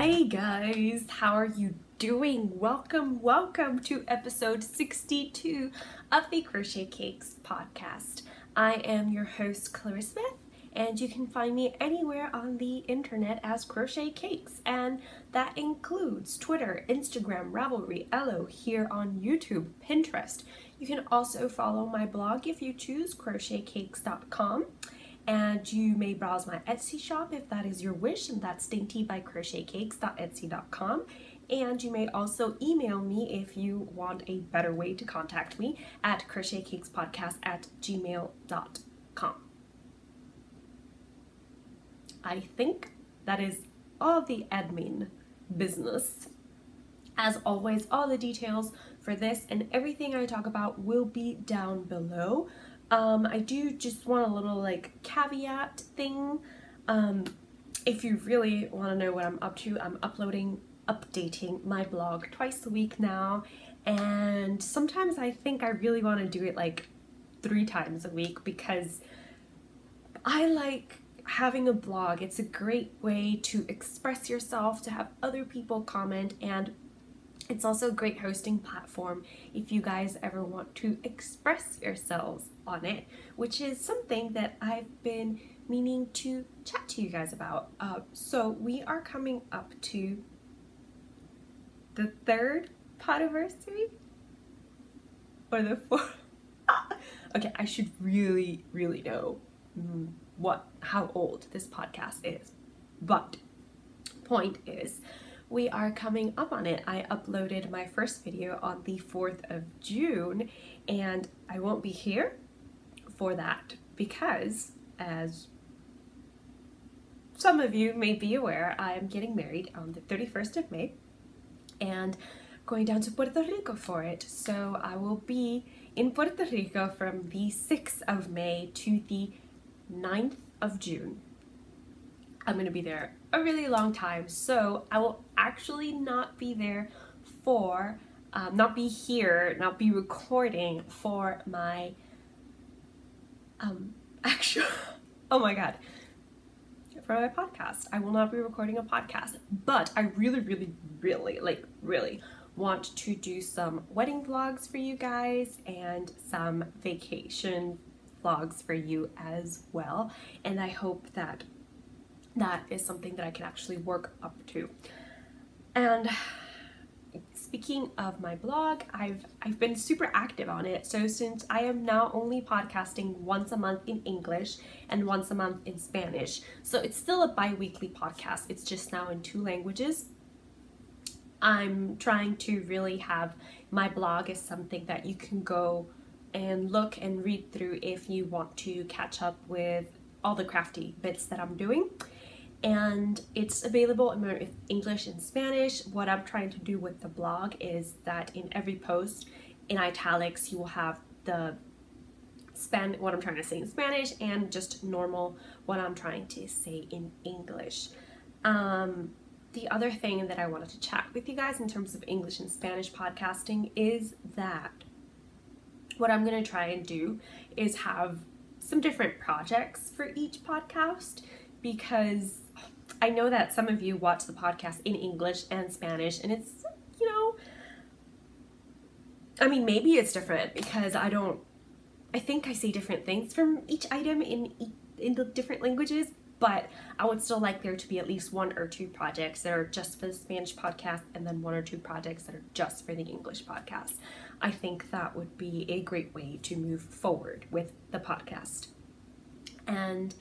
Hi guys, how are you doing? Welcome to episode 62 of the Crochet Cakes podcast. I am your host Clarissa Smith, and you can find me anywhere on the internet as Crochet Cakes, and that includes Twitter, Instagram, Ravelry, Elo, here on YouTube, Pinterest. You can also follow my blog if you choose, crochetcakes.com. And you may browse my Etsy shop if that is your wish, and that's daintybycrochetcakes.etsy.com. And you may also email me if you want a better way to contact me at crochetcakespodcast@gmail.com. I think that is all the admin business. As always, all the details for this and everything I talk about will be down below. I do just want a little caveat thing. If you really want to know what I'm up to, I'm updating my blog twice a week now, and sometimes I think I really want to do it 3 times a week because I like having a blog. It's a great way to express yourself, to have other people comment, and it's also a great hosting platform if you guys ever want to express yourselves on it, which is something that I've been meaning to chat to you guys about. So we are coming up to the 3rd podiversary or the 4th. Okay, I should really know how old this podcast is, but point is, we are coming up on it. I uploaded my first video on the 4th of June, and I won't be here for that because, as some of you may be aware, I am getting married on the 31st of May and going down to Puerto Rico for it. So I will be in Puerto Rico from the 6th of May to the 9th of June. I'm going to be there a really long time, so I will actually not be there for, not be recording for my actual, oh my god, for my podcast. I will not be recording a podcast, but I really want to do some wedding vlogs for you guys and some vacation vlogs for you as well, and I hope that that is something that I can actually work up to. And speaking of my blog, I've been super active on it. So since I am now only podcasting once a month in English and once a month in Spanish, so it's still a bi-weekly podcast, it's just now in 2 languages. I'm trying to really have my blog as something that you can go and look and read through if you want to catch up with all the crafty bits that I'm doing. And it's available in English and Spanish. What I'm trying to do with the blog is that in every post, in italics, you will have the what I'm trying to say in Spanish and just normal what I'm trying to say in English. The other thing that I wanted to chat with you guys in terms of English and Spanish podcasting is that what I'm going to try and do is have some different projects for each podcast, because I know that some of you watch the podcast in English and Spanish, and it's, I mean, maybe it's different because I think I say different things from each item in the different languages, but I would still like there to be at least 1 or 2 projects that are just for the Spanish podcast and then 1 or 2 projects that are just for the English podcast. I think that would be a great way to move forward with the podcast. And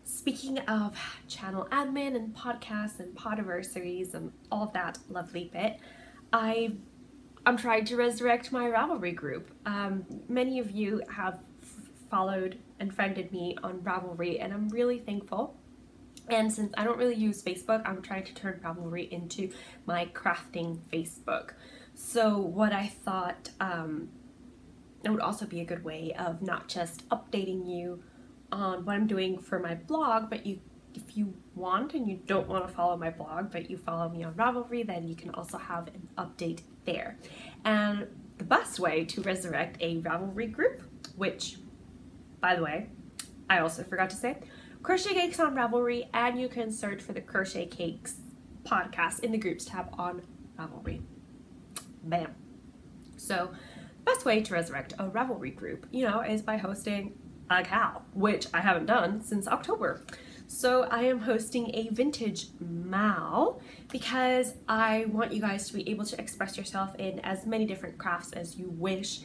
speaking of channel admin and podcasts and podiversaries and all of that lovely bit, I'm trying to resurrect my Ravelry group. Many of you have followed and friended me on Ravelry, and I'm really thankful. And since I don't really use Facebook, I'm trying to turn Ravelry into my crafting Facebook. So what I thought it would also be a good way of not just updating you on what I'm doing for my blog, but if you want and you don't want to follow my blog but you follow me on Ravelry, then you can also have an update there. And the best way to resurrect a Ravelry group, which, by the way, I also forgot to say, Crochet Cakes on Ravelry, and you can search for the Crochet Cakes podcast in the groups tab on Ravelry. Bam. So best way to resurrect a Ravelry group, is by hosting Our Kal, which I haven't done since October. So I am hosting a vintage mal because I want you guys to be able to express yourself in as many different crafts as you wish.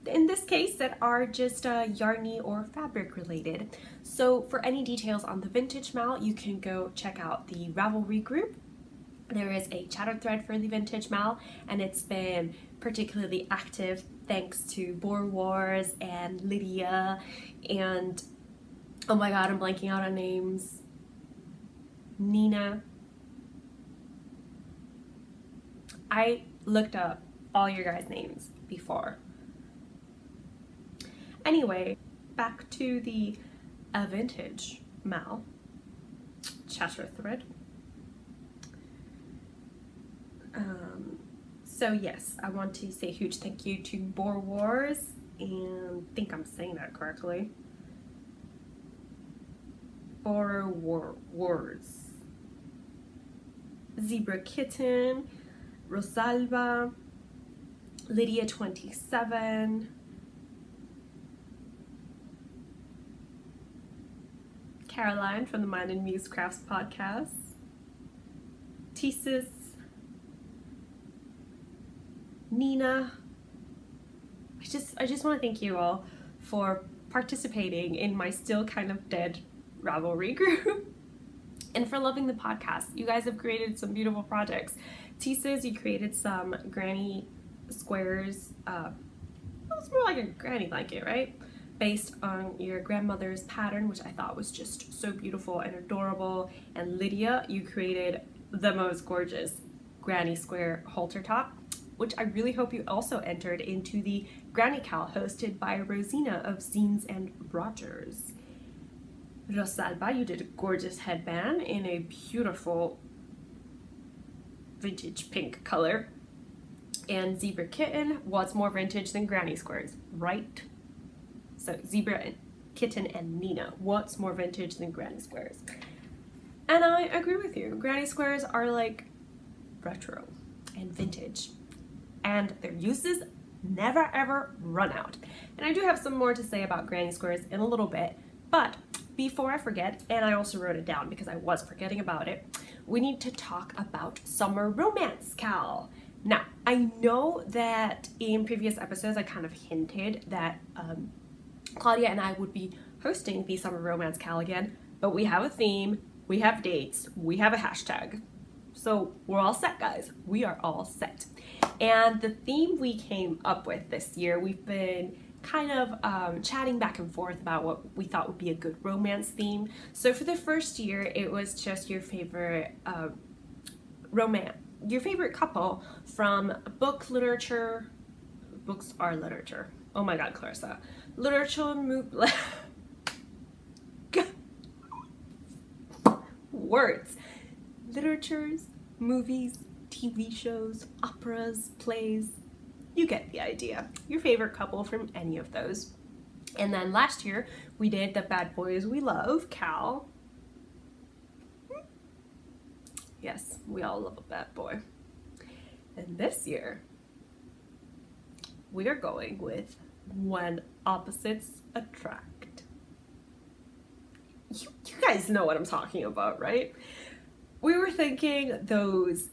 In this case, that are just yarny or fabric related. So for any details on the vintage mal, you can go check out the Ravelry group. There is a chatter thread for the vintage mal, and it's been particularly active thanks to Boer Wars and Lydia and, oh my god, I'm blanking out on names, Nina. I looked up all your guys' names before. Anyway, back to the vintage mal chatter thread. So yes, I want to say a huge thank you to Boer Wars, and I think I'm saying that correctly. Boer Wars. Zebra Kitten, Rosalba, Lydia 27, Caroline from the Mind and Muse Crafts podcast, Thesis, Nina. I just want to thank you all for participating in my still kind of dead Ravelry group and for loving the podcast. You guys have created some beautiful projects. Thesis, you created some granny squares. It's more like a granny blanket, right? Based on your grandmother's pattern, which I thought was just so beautiful and adorable. And Lydia, you created the most gorgeous granny square halter top, which I really hope you also entered into the Granny Cal hosted by Rosina of Zines and Rogers. Rosalba, you did a gorgeous headband in a beautiful vintage pink color. And Zebra Kitten, what's more vintage than granny squares, right? So Zebra and Kitten and Nina, what's more vintage than granny squares? And I agree with you. Granny squares are like retro and vintage, and their uses never ever run out. And I do have some more to say about granny squares in a little bit, but before I forget, and I also wrote it down because I was forgetting about it, we need to talk about Summer Romance Cal. Now, I know that in previous episodes I kind of hinted that Claudia and I would be hosting the Summer Romance Cal again, but we have a theme, we have dates, we have a hashtag. So we're all set, guys. We are all set. And the theme we came up with this year, we've been kind of chatting back and forth about what we thought would be a good romance theme. So for the first year, it was just your favorite your favorite couple from book literature. Books are literature. Oh my god, Clarissa. Literature, words. Literatures, movies, TV shows, operas, plays. You get the idea. Your favorite couple from any of those. And then last year, we did the Bad Boys We Love, Cal. Yes, we all love a bad boy. And this year, we are going with When Opposites Attract. You guys know what I'm talking about, right? We were thinking those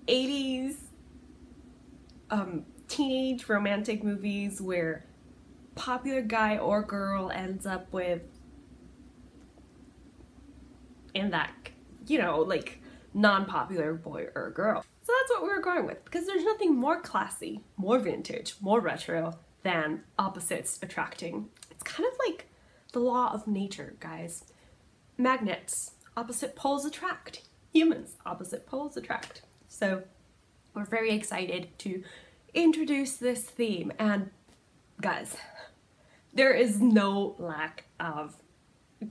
80s teenage romantic movies where popular guy or girl ends up with, in that, like non-popular boy or girl. So that's what we were going with, because there's nothing more classy, more vintage, more retro than opposites attracting. It's kind of like the law of nature, guys. Magnets, opposite poles attract. Humans, opposite poles attract. So we're very excited to introduce this theme, and guys, there is no lack of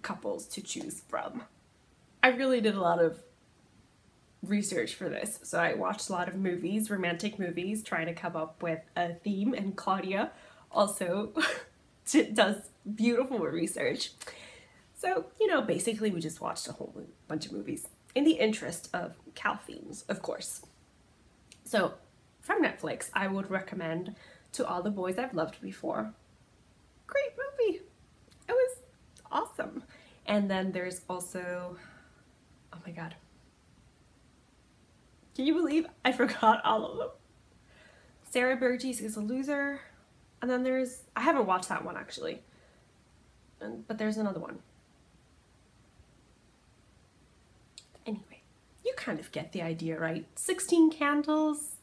couples to choose from. I really did a lot of research for this, so I watched a lot of movies, romantic movies, trying to come up with a theme, and Claudia also does beautiful research. So, basically we just watched a whole bunch of movies in the interest of Kal themes, of course. So from Netflix, I would recommend To All the Boys I've Loved Before. Great movie. It was awesome. And then there's also, oh my god, can you believe I forgot all of them? Sarah Burgess Is a Loser. And then there's, I haven't watched that one actually, but there's another one. Anyway, you kind of get the idea, right? 16 Candles.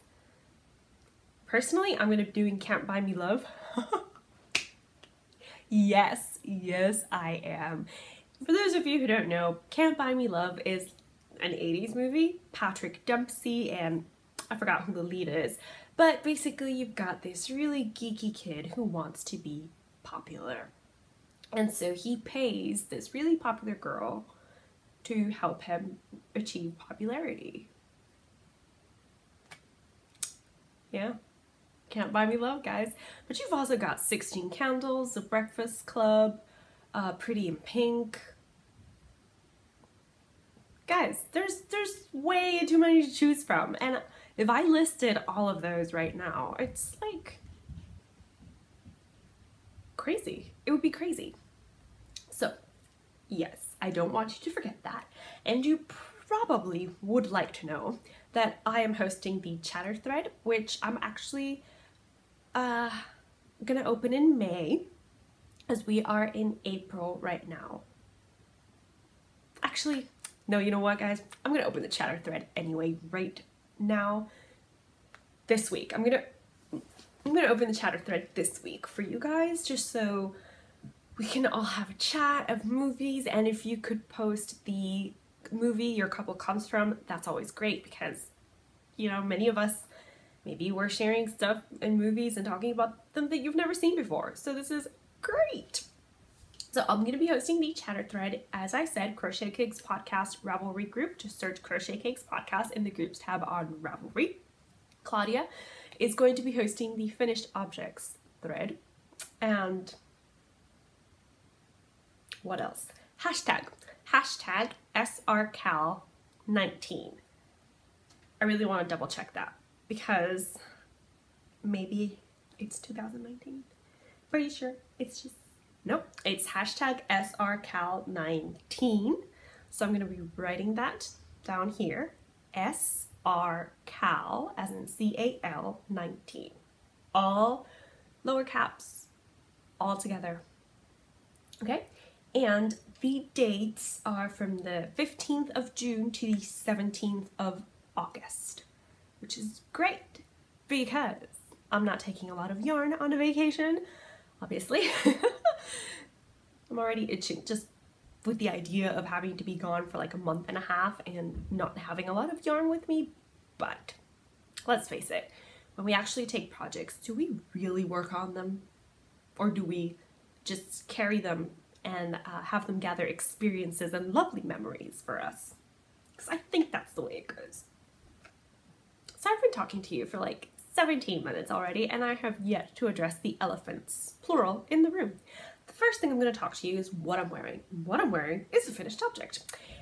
Personally, I'm gonna be doing Can't Buy Me Love. Yes, I am. For those of you who don't know, Can't Buy Me Love is an 80s movie. Patrick Dempsey and I forgot who the lead is. But basically you've got this really geeky kid who wants to be popular. And so he pays this really popular girl to help him achieve popularity. Yeah. Can't Buy Me Love, guys. But you've also got 16 Candles, The Breakfast Club, Pretty in Pink. Guys, there's way too many to choose from. And if I listed all of those right now, it's like crazy. It would be crazy. So, yes, I don't want you to forget that. And you probably would like to know that I am hosting the chatter thread, which I'm actually gonna open in May, as we are in April right now. Actually, no, you know what, guys? I'm gonna open the chatter thread anyway right now. This week, I'm gonna open the chatter thread this week for you guys, just so we can all have a chat of movies. And if you could post the movie your couple comes from, that's always great, because you know, many of us, maybe we're sharing stuff in movies and talking about them that you've never seen before. So this is great. So I'm going to be hosting the chatter thread, as I said, Crochet Cakes Podcast Ravelry group. Just search Crochet Cakes Podcast in the groups tab on Ravelry. Claudia is going to be hosting the finished objects thread. And what else? Hashtag SRCal19. I really want to double check that, because maybe it's 2019. Pretty sure it's just, nope, it's hashtag SRCal19. So I'm going to be writing that down here. SRCal, as in CAL 19. All lower caps, all together. Okay? And the dates are from the 15th of June to the 17th of August, which is great because I'm not taking a lot of yarn on a vacation, obviously. I'm already itching just with the idea of having to be gone for like a month and a half and not having a lot of yarn with me. But let's face it, when we actually take projects, do we really work on them, or do we just carry them and have them gather experiences and lovely memories for us? Because I think that's the way it goes. So I've been talking to you for like 17 minutes already, and I have yet to address the elephants, plural, in the room. The first thing I'm going to talk to you is what I'm wearing. What I'm wearing is a finished object.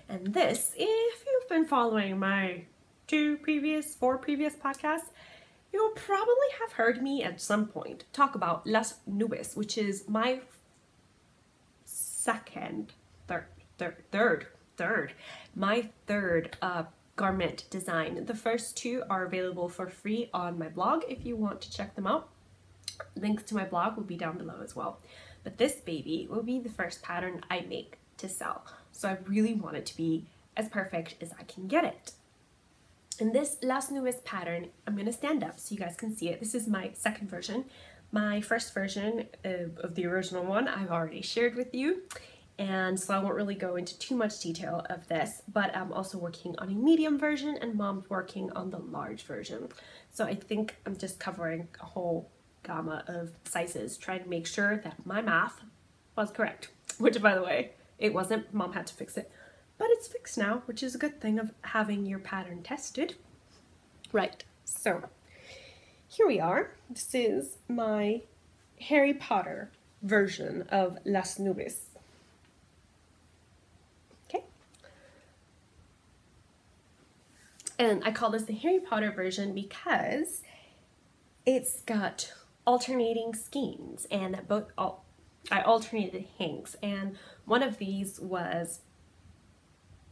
And this, if you've been following my four previous podcasts, you'll probably have heard me at some point talk about Las Nubes, which is my third garment design. The first two are available for free on my blog if you want to check them out. Links to my blog will be down below as well. But this baby will be the first pattern I make to sell. So I really want it to be as perfect as I can get it. In this Las Nubes pattern, I'm going to stand up so you guys can see it. This is my second version. My first version of the original one I've already shared with you. And so I won't really go into too much detail of this, but I'm also working on a medium version and Mom's working on the large version. So I think I'm just covering a whole gamma of sizes, trying to make sure that my math was correct, which by the way, it wasn't. Mom had to fix it, but it's fixed now, which is a good thing of having your pattern tested. Right, so here we are. This is my Harry Potter version of Las Nubes. And I call this the Harry Potter version because it's got alternating skeins, and I alternated hanks, and one of these was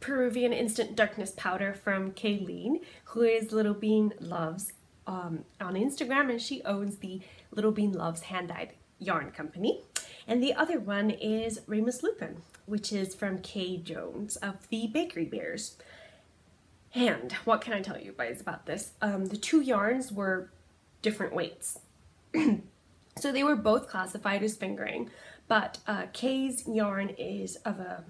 Peruvian Instant Darkness Powder from Kayleen, who is Little Bean Loves on Instagram, and she owns the Little Bean Loves hand-dyed yarn company. And the other one is Remus Lupin, which is from Kay Jones of the Bakery Bears. And what can I tell you guys about this? The two yarns were different weights. So they were both classified as fingering, but Kay's yarn is of a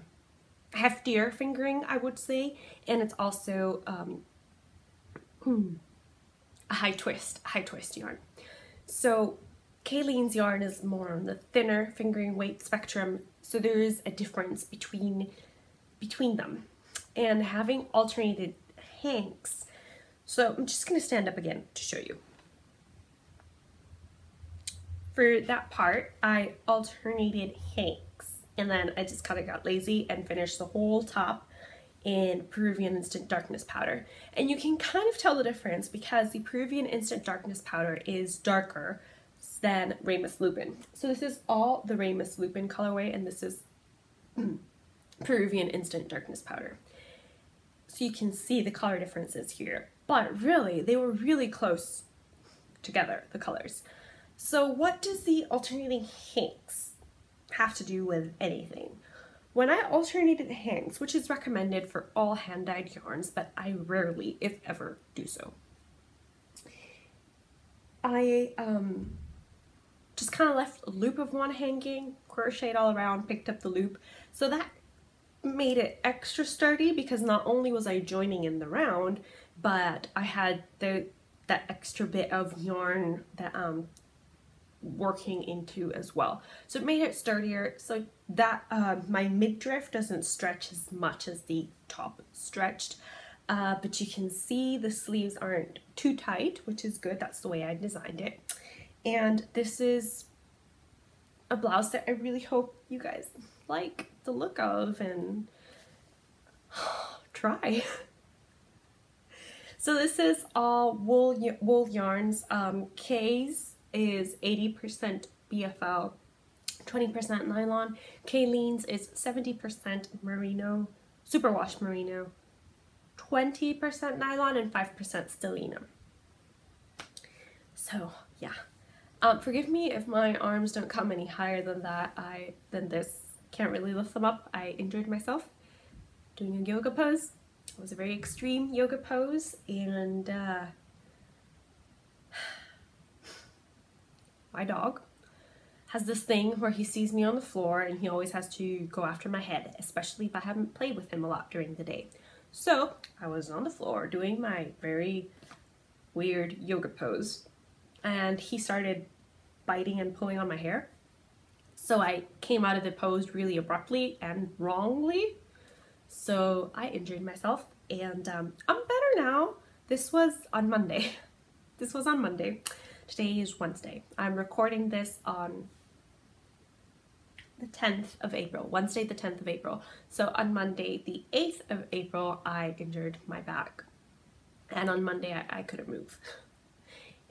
heftier fingering, I would say, and it's also a high twist yarn. So Kayleen's yarn is more on the thinner fingering weight spectrum, so there is a difference between them. And having alternated hanks, so I'm just going to stand up again to show you. For that part, I alternated hanks, and then I just kind of got lazy and finished the whole top in Peruvian Instant Darkness Powder. And you can kind of tell the difference because the Peruvian Instant Darkness Powder is darker than Remus Lupin. So this is all the Remus Lupin colorway, and this is Peruvian Instant Darkness Powder. So you can see the color differences here, but really they were really close together, the colors. So what does the alternating hanks have to do with anything? When I alternated hanks, which is recommended for all hand-dyed yarns, but I rarely, if ever, do so, I just kind of left a loop of one hanging, crocheted all around, picked up the loop. So that made it extra sturdy because not only was I joining in the round, but I had that extra bit of yarn that working into as well. So it made it sturdier so that my midriff doesn't stretch as much as the top stretched. But you can see the sleeves aren't too tight, which is good. That's the way I designed it. And this is a blouse that I really hope you guys like the look of and try. So this is all wool yarns. Kay's is 80% BFL, 20% nylon. Kayleen's is 70% merino, superwash merino, 20% nylon, and 5% stellina. So yeah, forgive me if my arms don't come any higher than that. Than this. Can't really lift them up. I injured myself doing a yoga pose. It was a very extreme yoga pose, and my dog has this thing where he sees me on the floor and he always has to go after my head, especially if I haven't played with him a lot during the day. So I was on the floor doing my very weird yoga pose, and he started biting and pulling on my hair. So I came out of the pose really abruptly and wrongly. So I injured myself, and I'm better now. This was on Monday. This was on Monday. Today is Wednesday. I'm recording this on the 10th of April, Wednesday the 10th of April. So on Monday the 8th of April, I injured my back. And on Monday I couldn't move.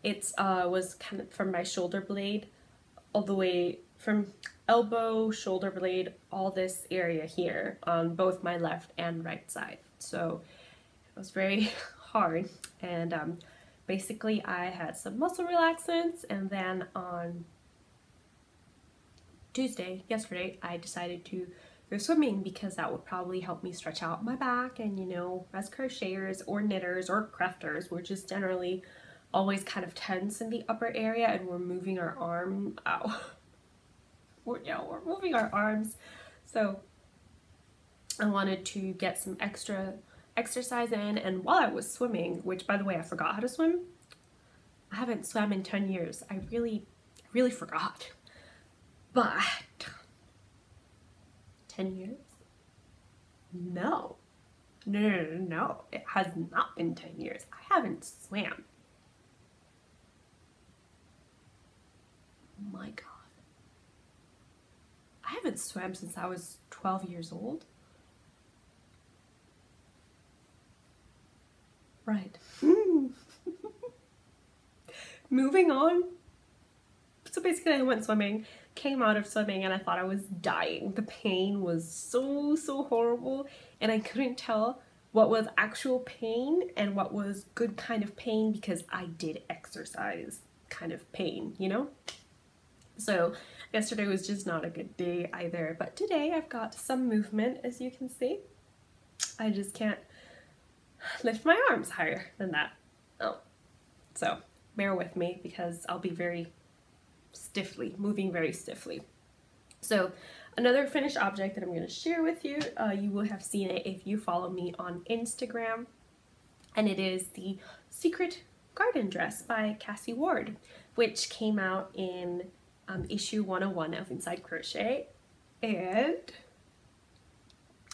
It was kind of from my shoulder blade all the way from elbow, shoulder blade, all this area here on both my left and right side. So it was very hard, and basically I had some muscle relaxants, and then on Tuesday, yesterday, I decided to go swimming because that would probably help me stretch out my back. And you know, as crocheters or knitters or crafters, we're just generally always kind of tense in the upper area, and we're moving our arm out. We're moving our arms. So I wanted to get some extra exercise in, and while I was swimming, which by the way, I forgot how to swim. I haven't swam in 10 years. I really forgot. But 10 years? No. No. It has not been 10 years. I haven't swam. Oh my God. I haven't swam since I was 12 years old. Right. Moving on. So basically I went swimming, came out of swimming, and I thought I was dying. The pain was so horrible, and I couldn't tell what was actual pain and what was good kind of pain because I did exercise kind of pain, you know? So yesterday was just not a good day either, but today I've got some movement, as you can see. I just can't lift my arms higher than that. Oh, so bear with me because I'll be moving very stiffly. So another finished object that I'm going to share with you, you will have seen it if you follow me on Instagram, and it is the Secret Garden Dress by Cassie Ward, which came out in issue 101 of Inside Crochet, and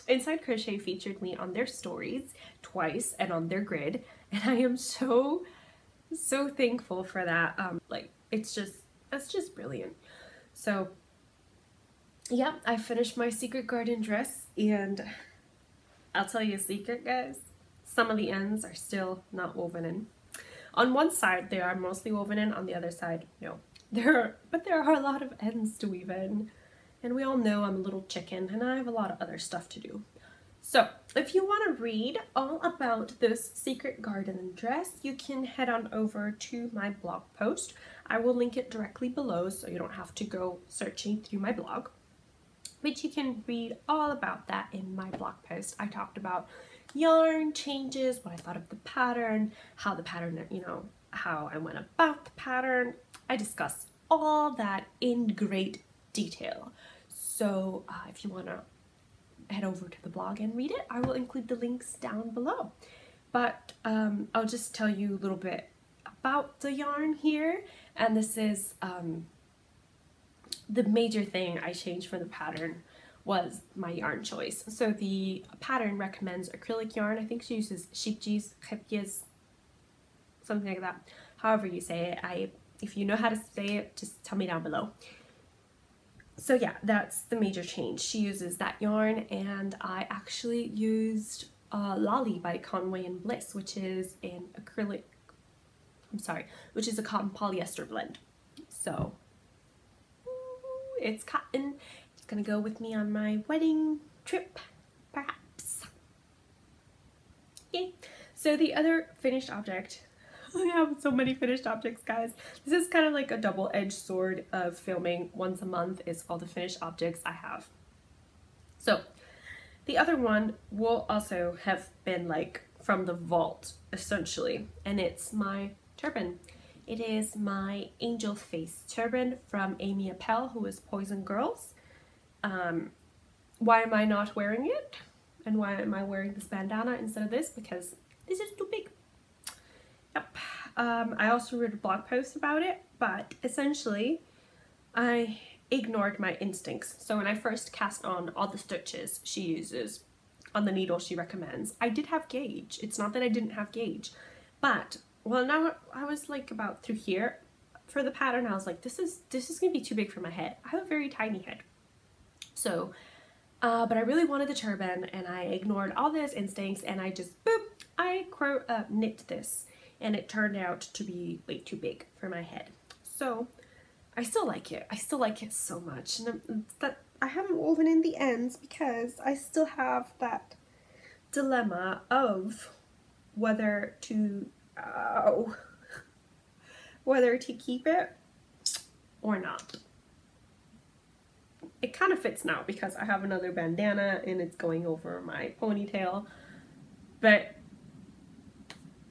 Inside Crochet featured me on their stories twice and on their grid, and I am so thankful for that. Like, that's just brilliant. So yeah, I finished my Secret Garden Dress, and I'll tell you a secret, guys. Some of the ends are still not woven in. On one side they are mostly woven in, on the other side no. But there are a lot of ends to weave in, and we all know I'm a little chicken and I have a lot of other stuff to do. So if you want to read all about this Secret Garden Dress, you can head on over to my blog post. I will link it directly below so you don't have to go searching through my blog. But you can read all about that in my blog post. I talked about yarn changes, what I thought of the pattern, how the pattern, you know, how I went about the pattern. I discuss all that in great detail. So if you want to head over to the blog and read it, I will include the links down below. But I'll just tell you a little bit about the yarn here, and this is the major thing I changed for the pattern was my yarn choice. So the pattern recommends acrylic yarn. I think she uses crochetcakes, something like that. However you say it. If you know how to say it, just tell me down below. So yeah, that's the major change. She uses that yarn, and I actually used Lolli by Conway and Bliss, which is an acrylic, which is a cotton polyester blend. So it's cotton. It's gonna go with me on my wedding trip, perhaps. Yay. So the other finished object, I have so many finished objects, guys. This is kind of like a double-edged sword of filming once a month, is all the finished objects I have. So the other one will also have been like from the vault, essentially, and it's my turban. It is my angel face turban from Appe, who is Poison Girls. Why am I not wearing it? And why am I wearing this bandana instead of this? Because this is too big. Yep. I also wrote a blog post about it, but essentially I ignored my instincts. So when I first cast on all the stitches she uses on the needle she recommends, I did have gauge. It's not that I didn't have gauge, but well, now I was like about through here for the pattern. I was like, this is gonna be too big for my head. I have a very tiny head. So but I really wanted the turban, and I ignored all those instincts, and I just boop, I knit this, and it turned out to be way too big for my head. So I still like it. I still like it so much, and that I haven't woven in the ends because I still have that dilemma of whether to keep it or not. It kind of fits now because I have another bandana and it's going over my ponytail, but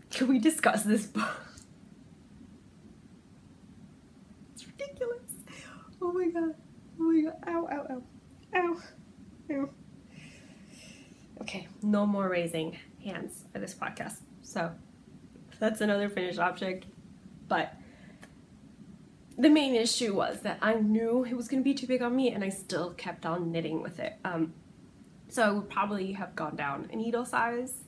can we discuss this book? It's ridiculous. Oh my god. Oh my god. Ow, ow, ow. Ow. Ow. Okay, no more raising hands for this podcast. So that's another finished object, but the main issue was that I knew it was going to be too big on me, and I still kept on knitting with it. So I would probably have gone down a needle size,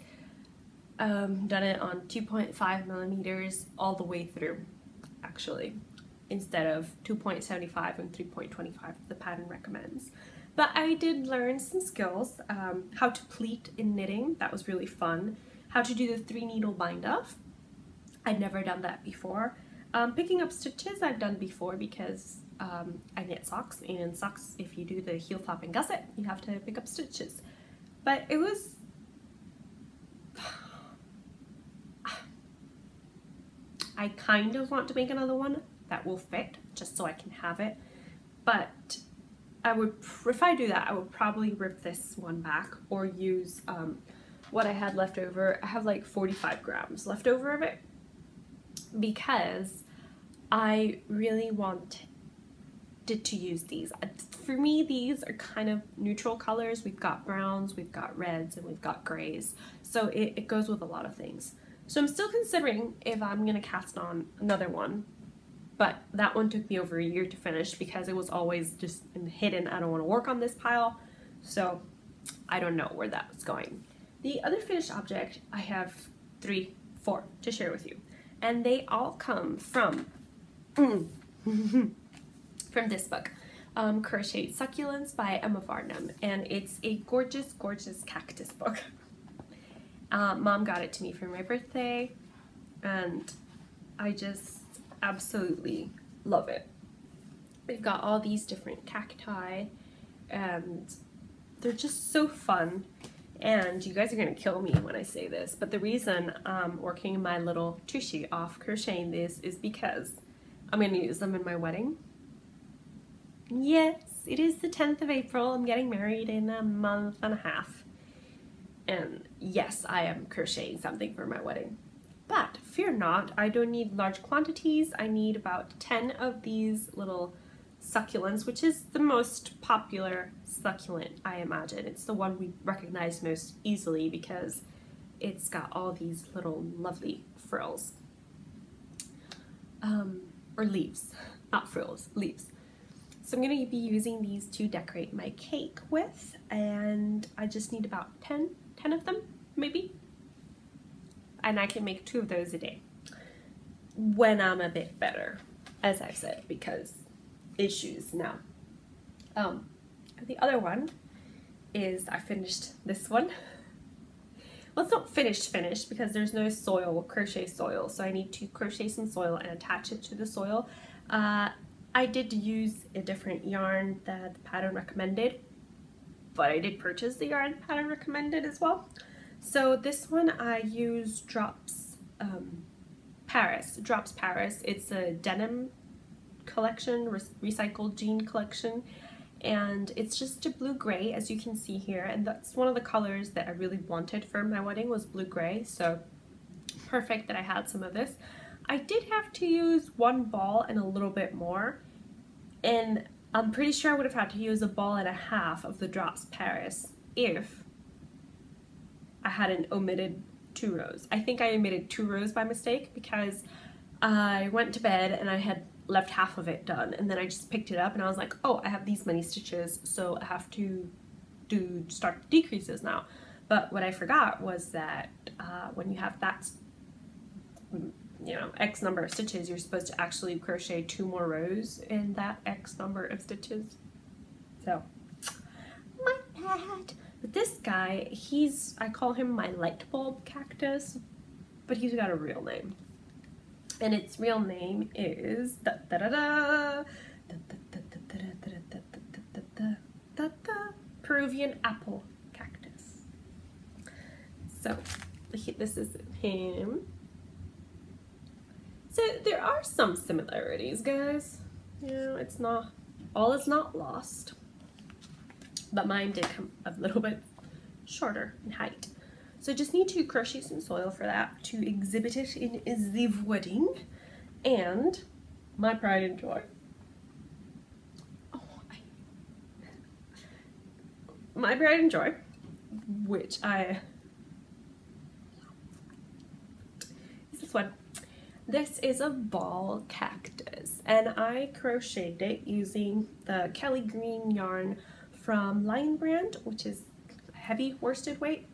done it on 2.5 millimeters all the way through, actually, instead of 2.75 and 3.25 the pattern recommends. But I did learn some skills, how to pleat in knitting. That was really fun. how to do the 3-needle bind off. I'd never done that before. Picking up stitches I've done before because I knit socks, and in socks, if you do the heel flap and gusset, you have to pick up stitches. But it was... I kind of want to make another one that will fit, just so I can have it. But I would, if I do that, I would probably rip this one back or use what I had left over. I have like 45 grams left over of it because I really wanted to use these. For me, these are kind of neutral colors. We've got browns, we've got reds, and we've got grays. So it goes with a lot of things. So I'm still considering if I'm gonna cast on another one, but that one took me over a year to finish because it was always just hidden. I don't want to work on this pile, so I don't know where that's going. The other finished object, I have 4 to share with you, and they all come from from this book, Crocheted Succulents by Emma Farnham, and it's a gorgeous, gorgeous cactus book. Mom got it to me for my birthday, and I just absolutely love it. We've got all these different cacti, and they're just so fun. And you guys are gonna kill me when I say this, but the reason I'm working my little tushy off crocheting this is because I'm gonna use them in my wedding. Yes, it is the 10th of April. I'm getting married in a month and a half. And yes, I am crocheting something for my wedding. But fear not, I don't need large quantities. I need about 10 of these little succulents, which is the most popular succulent, I imagine. It's the one we recognize most easily because it's got all these little lovely frills. Or leaves, not frills, leaves. So I'm going to be using these to decorate my cake with, and I just need about 10 of them, maybe. And I can make 2 of those a day when I'm a bit better, as I've said, because issues now. The other one is I finished this one. Well, it's not finished because there's no soil, crochet soil, so I need to crochet some soil and attach it to the soil. I did use a different yarn that the pattern recommended, but I did purchase the yarn the pattern recommended as well. So this one I use Drops Paris. It's a denim collection, recycled jean collection, and it's just a blue-gray, as you can see here, and that's one of the colors that I really wanted for my wedding, was blue-gray, so perfect that I had some of this. I did have to use 1 ball and a little bit more, and I'm pretty sure I would have had to use 1.5 balls of the Drops Paris if I hadn't omitted 2 rows. I think I omitted 2 rows by mistake because I went to bed and I had left half of it done, and then I just picked it up and I was like, oh, I have these many stitches, so I have to start decreases now. But what I forgot was that when you have that, you know, X number of stitches, you're supposed to actually crochet 2 more rows in that X number of stitches. So, my bad. But this guy, I call him my light bulb cactus, but he's got a real name. And its real name is Peruvian apple cactus. So this is him. So there are some similarities, guys. You know, it's not, all is not lost. But mine did come a little bit shorter in height. So just need to crochet some soil for that to exhibit it in the wedding. And my pride and joy. My pride and joy, which is this one. This is a ball cactus, and I crocheted it using the Kelly Green yarn from Lion Brand, which is heavy worsted weight,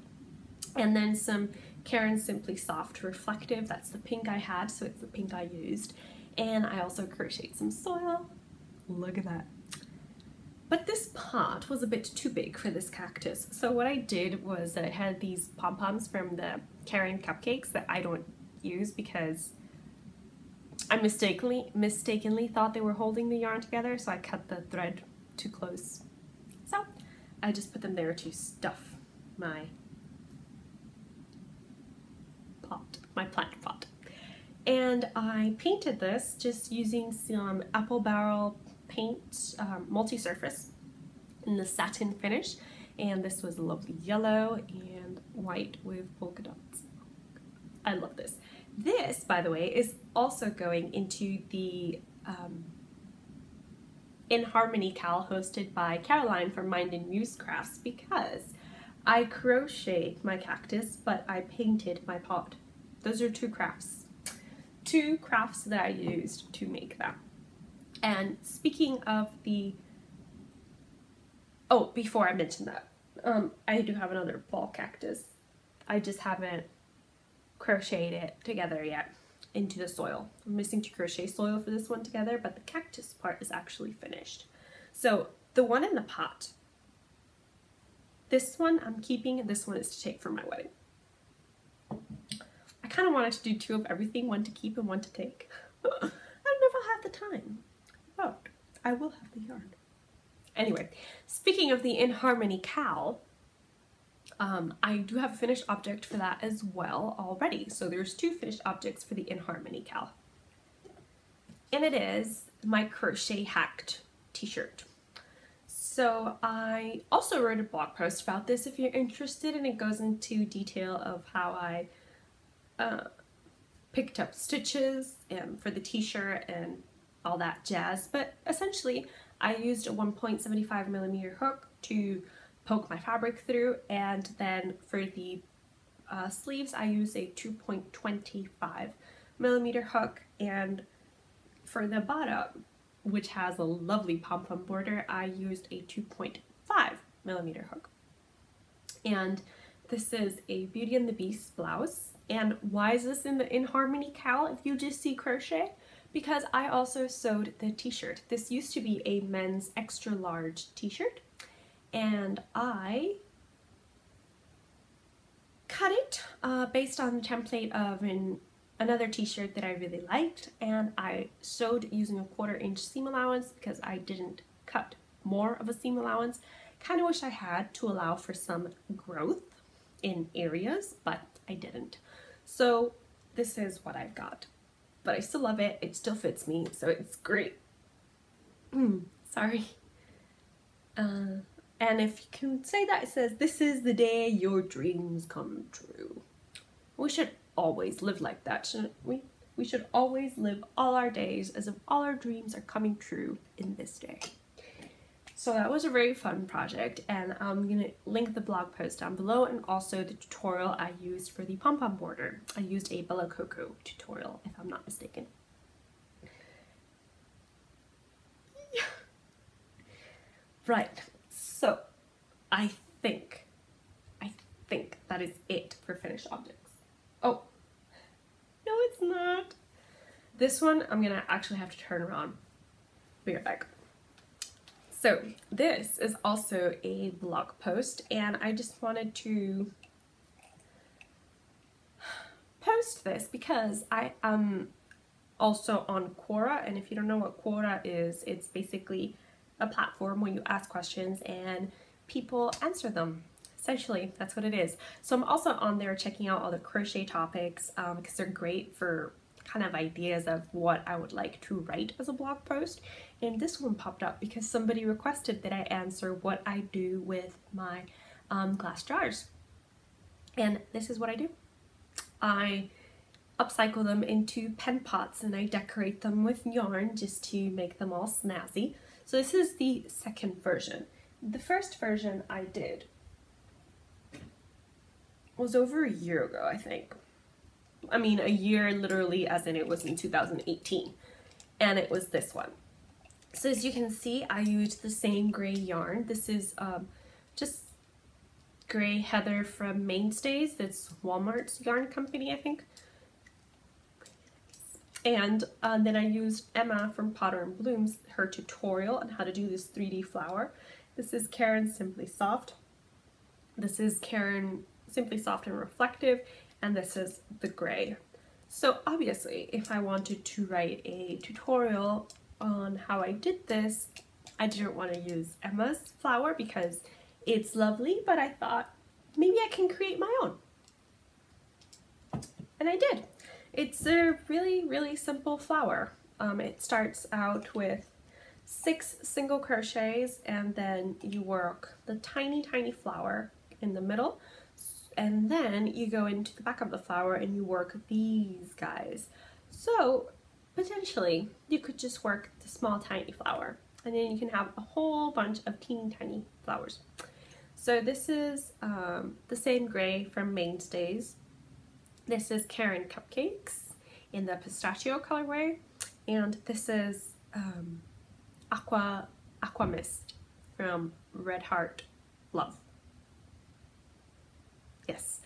and then some Caron Simply Soft Reflective. That's the pink I had, so it's the pink I used. And I also crocheted some soil. Look at that. But this pot was a bit too big for this cactus. So what I did was I had these pom-poms from the Karen cupcakes that I don't use because I mistakenly thought they were holding the yarn together, so I cut the thread too close. So I just put them there to stuff my pot, my plant pot. And I painted this just using some apple barrel paint, multi-surface in the satin finish, and this was lovely yellow and white with polka dots. I love this. This, by the way, is also going into the In Harmony Cal hosted by Caroline from Mind and Muse Crafts, because I crocheted my cactus but I painted my pot. Those are two crafts that I used to make that. And speaking of the, oh, before I mention that, I do have another fall cactus. I just haven't crocheted it together yet into the soil. I'm missing to crochet soil for this one together, but the cactus part is actually finished. So the one in the pot, this one I'm keeping, and this one is to take for my wedding. I kind of wanted to do two of everything, one to keep and one to take. I don't know if I'll have the time. But I will have the yarn. Anyway, speaking of the In Harmony Cal, I do have a finished object for that as well already. So there's two finished objects for the In Harmony Cal. And it is my crochet hacked t-shirt. So I also wrote a blog post about this if you're interested, and it goes into detail of how I picked up stitches for the t-shirt and all that jazz. But essentially I used a 1.75mm hook to poke my fabric through, and then for the sleeves I used a 2.25mm hook, and for the bottom, which has a lovely pom-pom border, I used a 2.5mm hook. And this is a Beauty and the Beast blouse. And why is this in the In Harmony Cal if you just see crochet? Because I also sewed the t-shirt. This used to be a men's extra large t-shirt, and I cut it based on the template of another t-shirt that I really liked, and I sewed using a 1/4 inch seam allowance because I didn't cut more of a seam allowance. Kind of wish I had to allow for some growth in areas, but I didn't. So this is what I've got. But I still love it, it still fits me, so it's great. Sorry. And if you can say that, it says, "This is the day your dreams come true." We should always live like that, shouldn't we? We should always live all our days as if all our dreams are coming true in this day. So that was a very fun project, and I'm gonna link the blog post down below, and also the tutorial I used for the pom-pom border. I used a Bella Coco tutorial, if I'm not mistaken. Right, so I think that is it for finished objects. Oh, no it's not. This one I'm gonna actually have to turn around. Be right back. So this is also a blog post, and I just wanted to post this because I am also on Quora, and if you don't know what Quora is, it's basically a platform where you ask questions and people answer them. Essentially, that's what it is. So I'm also on there checking out all the crochet topics because they're great for kind of ideas of what I would like to write as a blog post. And this one popped up because somebody requested that I answer what I do with my glass jars. And this is what I do. I upcycle them into pen pots and I decorate them with yarn just to make them all snazzy. So this is the second version. The first version I did was over a year ago, I think. I mean, a year literally as in it was in 2018, and it was this one. So as you can see, I used the same gray yarn. This is just gray heather from Mainstays. That's Walmart's yarn company, I think. And then I used Emma from Potter and Blooms, her tutorial on how to do this 3D flower. This is Karen Simply Soft. This is Karen Simply Soft and Reflective, and this is the gray. So obviously, if I wanted to write a tutorial on how I did this, I didn't want to use Emma's flower because it's lovely, but I thought maybe I can create my own. And I did. It's a really, really simple flower. It starts out with 6 single crochets, and then you work the tiny, tiny flower in the middle, and then you go into the back of the flower and you work these guys. So potentially you could just work the small, tiny flower, and then you can have a whole bunch of teeny, tiny flowers. So this is the same gray from Mainstays. This is Karen Cupcakes in the pistachio colorway, and this is Aqua Mist from Red Heart Love. Yes.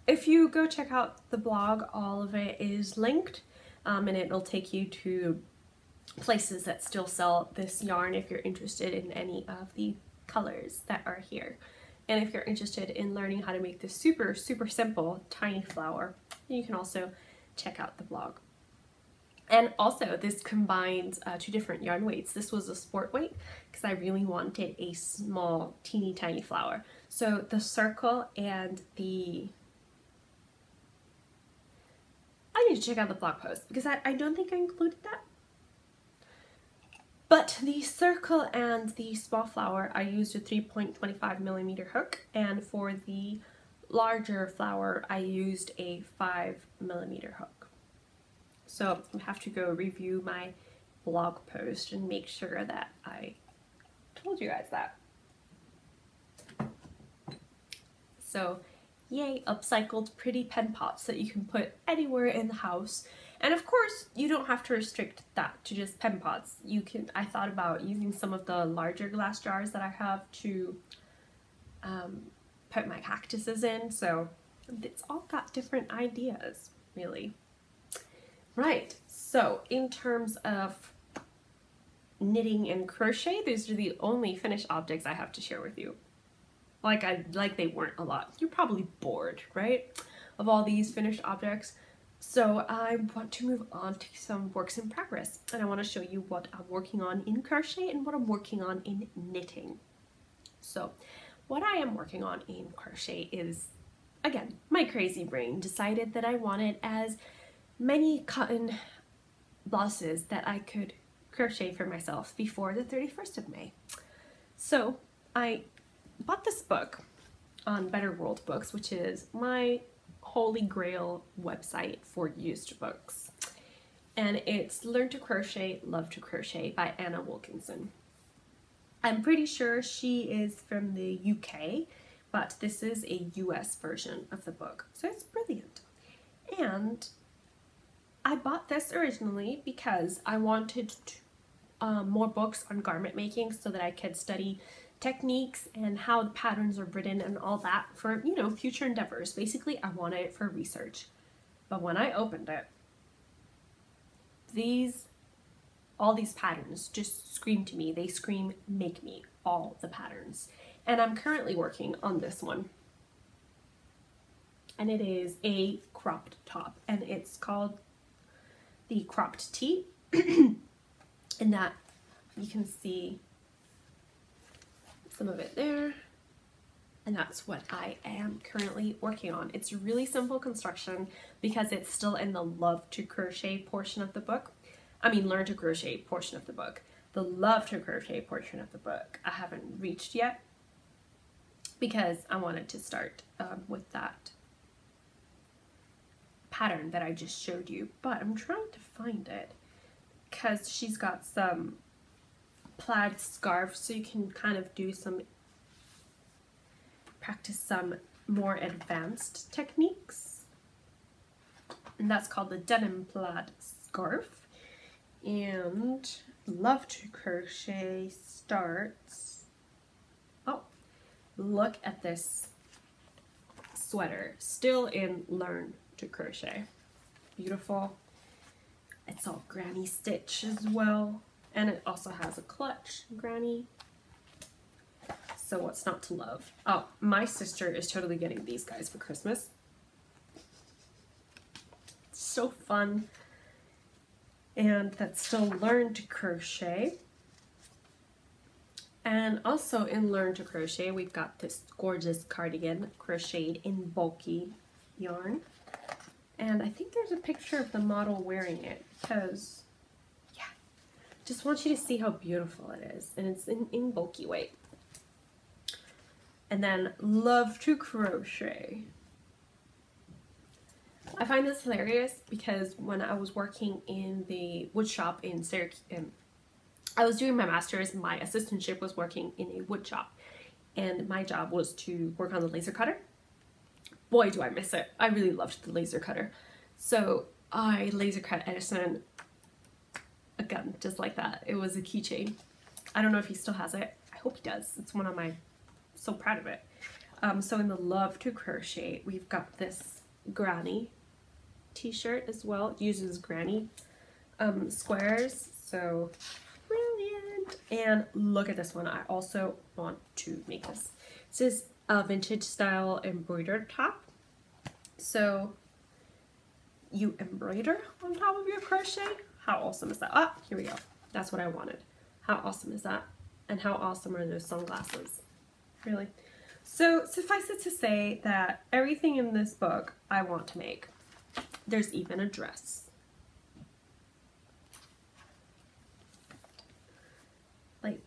If you go check out the blog, all of it is linked, and it'll take you to places that still sell this yarn if you're interested in any of the colors that are here. And if you're interested in learning how to make this super, super simple tiny flower, you can also check out the blog. And also, this combines 2 different yarn weights. This was a sport weight because I really wanted a small, teeny tiny flower. So the circle and the... I need to check out the blog post because I don't think I included that. But the circle and the small flower, I used a 3.25mm hook, and for the larger flower, I used a 5mm hook. So I have to go review my blog post and make sure that I told you guys that. So yay, upcycled pretty pen pots that you can put anywhere in the house. And of course, you don't have to restrict that to just pen pots. You can, I thought about using some of the larger glass jars that I have to put my cactuses in. So it's all got different ideas, really. Right, so in terms of knitting and crochet, these are the only finished objects I have to share with you. Like they weren't a lot. You're probably bored, right, of all these finished objects. So I want to move on to some works in progress, and I want to show you what I'm working on in crochet and what I'm working on in knitting. So what I am working on in crochet is, again, my crazy brain decided that I wanted as many cotton blouses that I could crochet for myself before the 31st of May. So I bought this book on Better World Books, which is my holy grail website for used books. And it's Learn to Crochet, Love to Crochet by Anna Wilkinson. I'm pretty sure she is from the UK, but this is a US version of the book. So it's brilliant. And I bought this originally because I wanted more books on garment making so that I could study techniques and how the patterns are written and all that for, you know, future endeavors. Basically, I wanted it for research. But when I opened it, all these patterns just scream to me. They scream, make me, all the patterns. And I'm currently working on this one. And it is a cropped top, and it's called the Cropped Tee. And that you can see some of it there, and that's what I am currently working on. It's really simple construction because it's still in the love to crochet portion of the book. I mean, learn to crochet portion of the book. The love to crochet portion of the book I haven't reached yet because I wanted to start with that pattern that I just showed you, but I'm trying to find it because she's got some plaid scarf, so you can kind of do practice some more advanced techniques, and that's called the denim plaid scarf. And Love to Crochet starts, oh, look at this sweater, still in Learn to Crochet. Beautiful. It's all granny stitch as well. And it also has a clutch, granny. So what's not to love? Oh, my sister is totally getting these guys for Christmas. It's so fun. And that's still Learn to Crochet. And also in Learn to Crochet, we've got this gorgeous cardigan crocheted in bulky yarn. And I think there's a picture of the model wearing it because, yeah, just want you to see how beautiful it is. And it's in bulky weight. And then Love to Crochet. I find this hilarious because when I was working in the wood shop in Syracuse, I was doing my master's, my assistantship was working in a wood shop, and my job was to work on the laser cutter. Boy, do I miss it. I really loved the laser cutter. So I laser cut Edison a gun just like that. It was a keychain. I don't know if he still has it. I hope he does. It's one of my, so proud of it. So in the Love to Crochet, we've got this granny t-shirt as well. It uses granny squares, so brilliant. And look at this one. I also want to make this. This is a vintage style embroidered top. So you embroider on top of your crochet. How awesome is that? Ah, here we go. That's what I wanted. How awesome is that? And how awesome are those sunglasses? Really? So suffice it to say that everything in this book I want to make. There's even a dress. Like,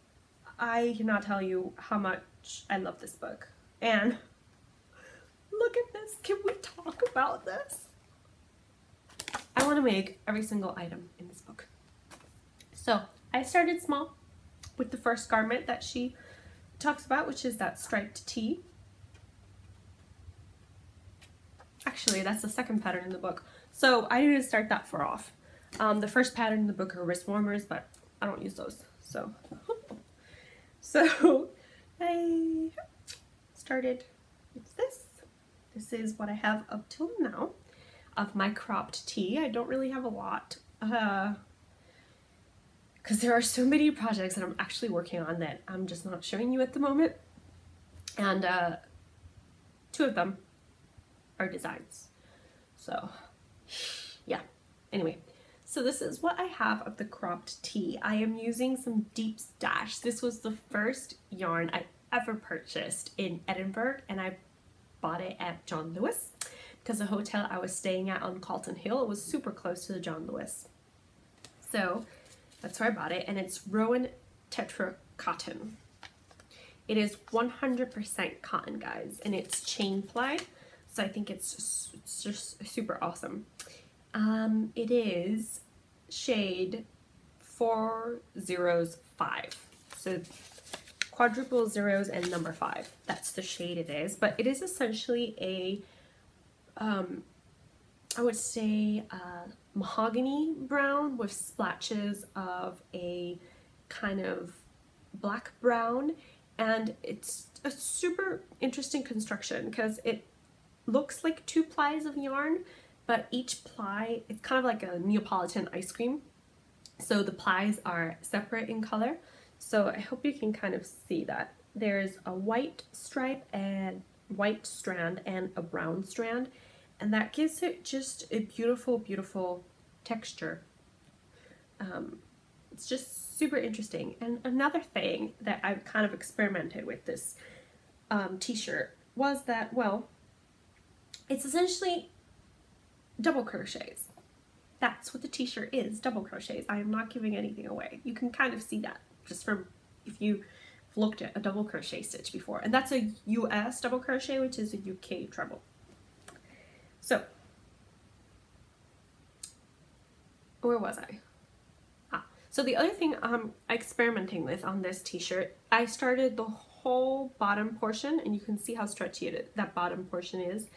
I cannot tell you how much I love this book. And look at this. Can we talk about this? I want to make every single item in this book. So I started small with the first garment that she talks about, which is that striped tee. Actually, that's the second pattern in the book. So I didn't start that far off. The first pattern in the book are wrist warmers, but I don't use those. So I started with this. This is what I have up till now of my cropped tee. I don't really have a lot because there are so many projects that I'm actually working on that I'm just not showing you at the moment. And 2 of them are designs. So yeah, anyway, so this is what I have of the cropped tee. I am using some Deep Stash. This was the first yarn I ever purchased in Edinburgh, and I bought it at John Lewis because the hotel I was staying at on Calton Hill, it was super close to the John Lewis. So that's where I bought it, and it's Rowan Tetra cotton. It is 100% cotton, guys, and it's chain plied. So I think it's just super awesome. It is shade 405. So quadruple zeros and number 5. That's the shade it is. But it is essentially a, I would say, mahogany brown with splatches of a kind of black brown. And it's a super interesting construction because it looks like 2 plies of yarn, but each ply, it's kind of like a Neapolitan ice cream. So the plies are separate in color. So I hope you can kind of see that. There's a white stripe and white strand and a brown strand, and that gives it just a beautiful, beautiful texture. It's just super interesting. And another thing that I've kind of experimented with this t-shirt was that, well, it's essentially double crochets. That's what the t-shirt is, double crochets. I am not giving anything away. You can kind of see that just from if you've looked at a double crochet stitch before. And that's a US double crochet, which is a UK treble. So, where was I? So the other thing I'm experimenting with on this t-shirt, I started the whole bottom portion, and you can see how stretchy that bottom portion is.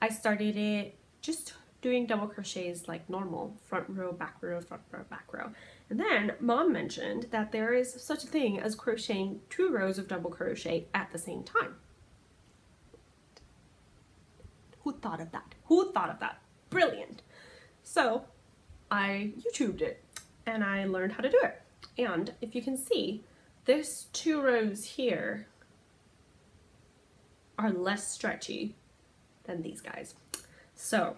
I started it just doing double crochets like normal, front row, back row, front row, back row. And then Mom mentioned that there is such a thing as crocheting 2 rows of double crochet at the same time. Who thought of that? Who thought of that? Brilliant. So I YouTubed it and I learned how to do it. And if you can see, this 2 rows here are less stretchy than these guys. So,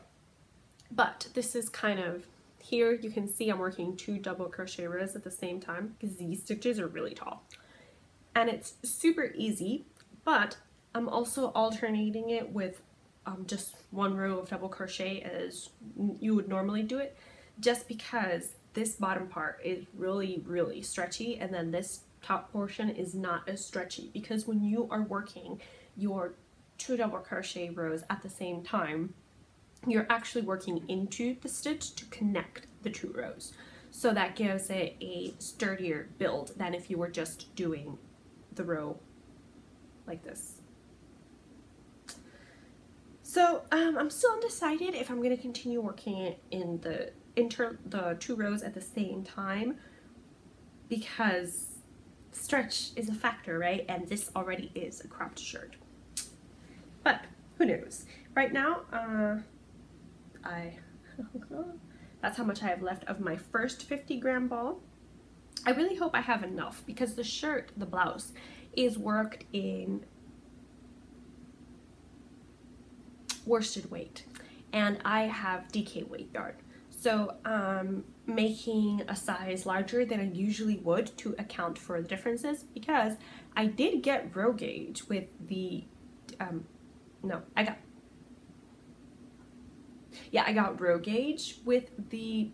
but this is kind of, here you can see I'm working 2 double crochet rows at the same time because these stitches are really tall. And it's super easy, but I'm also alternating it with just 1 row of double crochet as you would normally do it, just because this bottom part is really, really stretchy, and then this top portion is not as stretchy, because when you are working your 2 double crochet rows at the same time, you're actually working into the stitch to connect the 2 rows. So that gives it a sturdier build than if you were just doing the row like this. So I'm still undecided if I'm going to continue working it in the 2 rows at the same time, because stretch is a factor, right? And this already is a cropped shirt. But who knows? Right now, that's how much I have left of my first 50-gram ball. I really hope I have enough, because the shirt, the blouse, is worked in worsted weight, and I have DK weight yarn. So I'm making a size larger than I usually would to account for the differences, because I did get row gauge with the, I got row gauge with the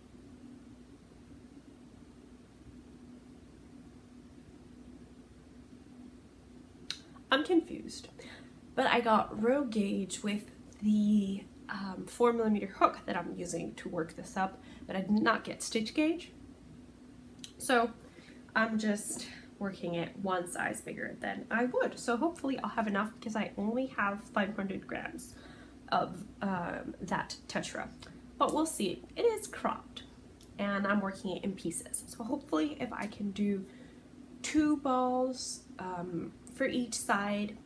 I'm confused, but I got row gauge with the 4mm hook that I'm using to work this up, but I did not get stitch gauge. So I'm just working it 1 size bigger than I would. So hopefully I'll have enough, because I only have 500 grams of that Tetra. But we'll see. It is cropped and I'm working it in pieces. So hopefully if I can do 2 balls for each side,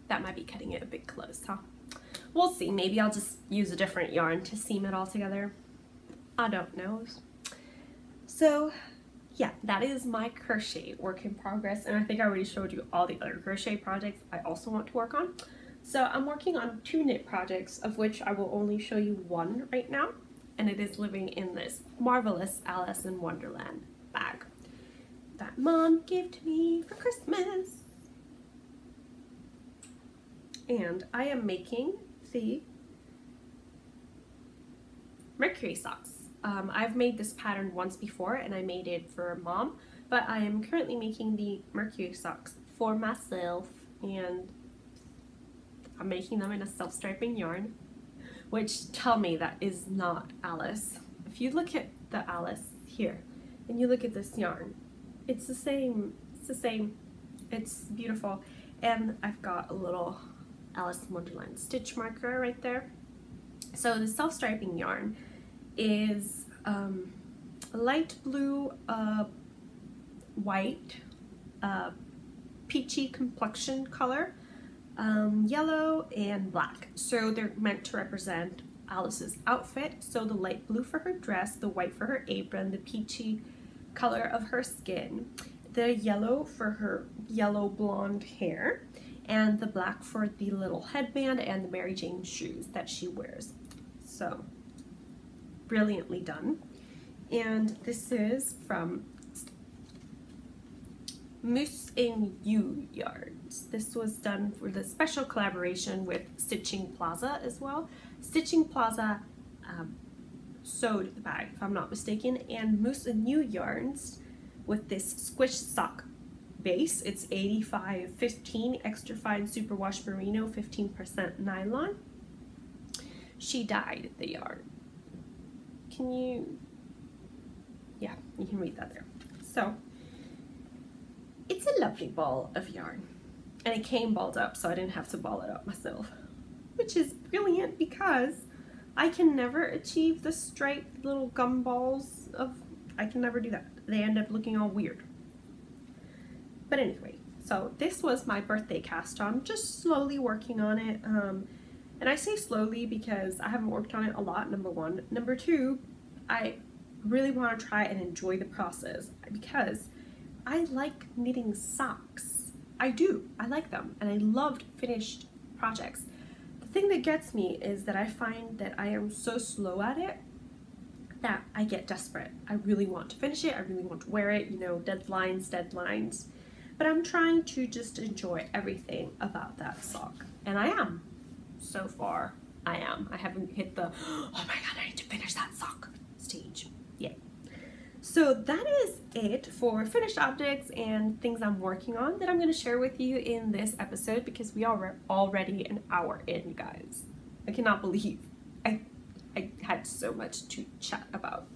that might be cutting it a bit close, huh? We'll see. Maybe I'll just use a different yarn to seam it all together. I don't know. So yeah, that is my crochet work in progress, and I think I already showed you all the other crochet projects I also want to work on. So I'm working on 2 knit projects, of which I will only show you 1 right now, and it is living in this marvelous Alice in Wonderland bag that Mom gave to me for Christmas. And I am making the Mercury socks. I've made this pattern once before and I made it for Mom, but I am currently making the Mercury socks for myself, and I'm making them in a self-striping yarn, which, tell me that is not Alice. If you look at the Alice here and you look at this yarn, it's the same, it's beautiful. And I've got a little Alice in Wonderland stitch marker right there. So the self-striping yarn is light blue, white, peachy complexion color, yellow, and black. So they're meant to represent Alice's outfit. So the light blue for her dress, the white for her apron, the peachy color of her skin, the yellow for her yellow blonde hair, and the black for the little headband and the Mary Jane shoes that she wears. So brilliantly done. And this is from Moose and You yarns. This was done for the special collaboration with Stitching Plaza as well. Stitching Plaza sewed the bag, if I'm not mistaken, and Moose and You yarns with this squish sock base. It's 85-15 extra fine superwash merino, 15% nylon. She dyed the yarn. Can you, yeah, you can read that there. So it's a lovely ball of yarn, and it came balled up, so I didn't have to ball it up myself, which is brilliant because I can never achieve the striped little gum balls of, I can never do that. They end up looking all weird. But anyway, so this was my birthday cast on, just slowly working on it. And I say slowly because I haven't worked on it a lot, number one. Number two, I really want to try and enjoy the process because I like knitting socks. I do. I like them and I loved finished projects. The thing that gets me is that I find that I am so slow at it that I get desperate. I really want to finish it. I really want to wear it, you know, deadlines. But I'm trying to just enjoy everything about that sock. And I am. So far, I am. I haven't hit the, oh my god, I need to finish that sock stage yet. So that is it for finished objects and things I'm working on that I'm going to share with you in this episode because we are already an hour in, you guys. I cannot believe I had so much to chat about.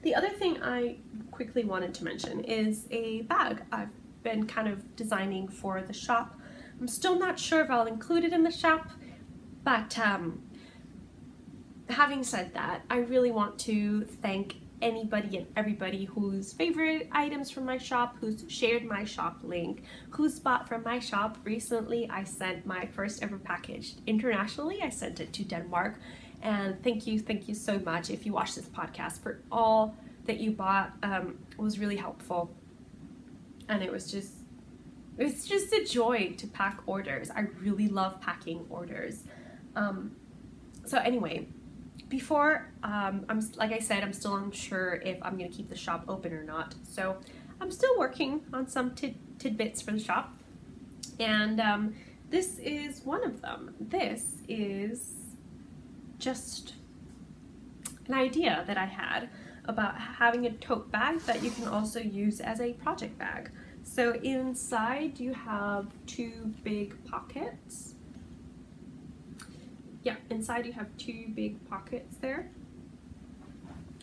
The other thing I quickly wanted to mention is a bag I've been kind of designing for the shop. I'm still not sure if I'll include it in the shop, but having said that, I really want to thank anybody and everybody whose favorite items from my shop, who's shared my shop link, who's bought from my shop. Recently, I sent my first ever package internationally. I sent it to Denmark, and thank you so much if you watch this podcast for all that you bought. It was really helpful, and it's just a joy to pack orders. I really love packing orders. So anyway, before, like I said, I'm still unsure if I'm going to keep the shop open or not. So I'm still working on some tidbits for the shop. And this is one of them. This is just an idea that I had about having a tote bag that you can also use as a project bag. So inside you have two big pockets. Yeah, inside you have two big pockets there.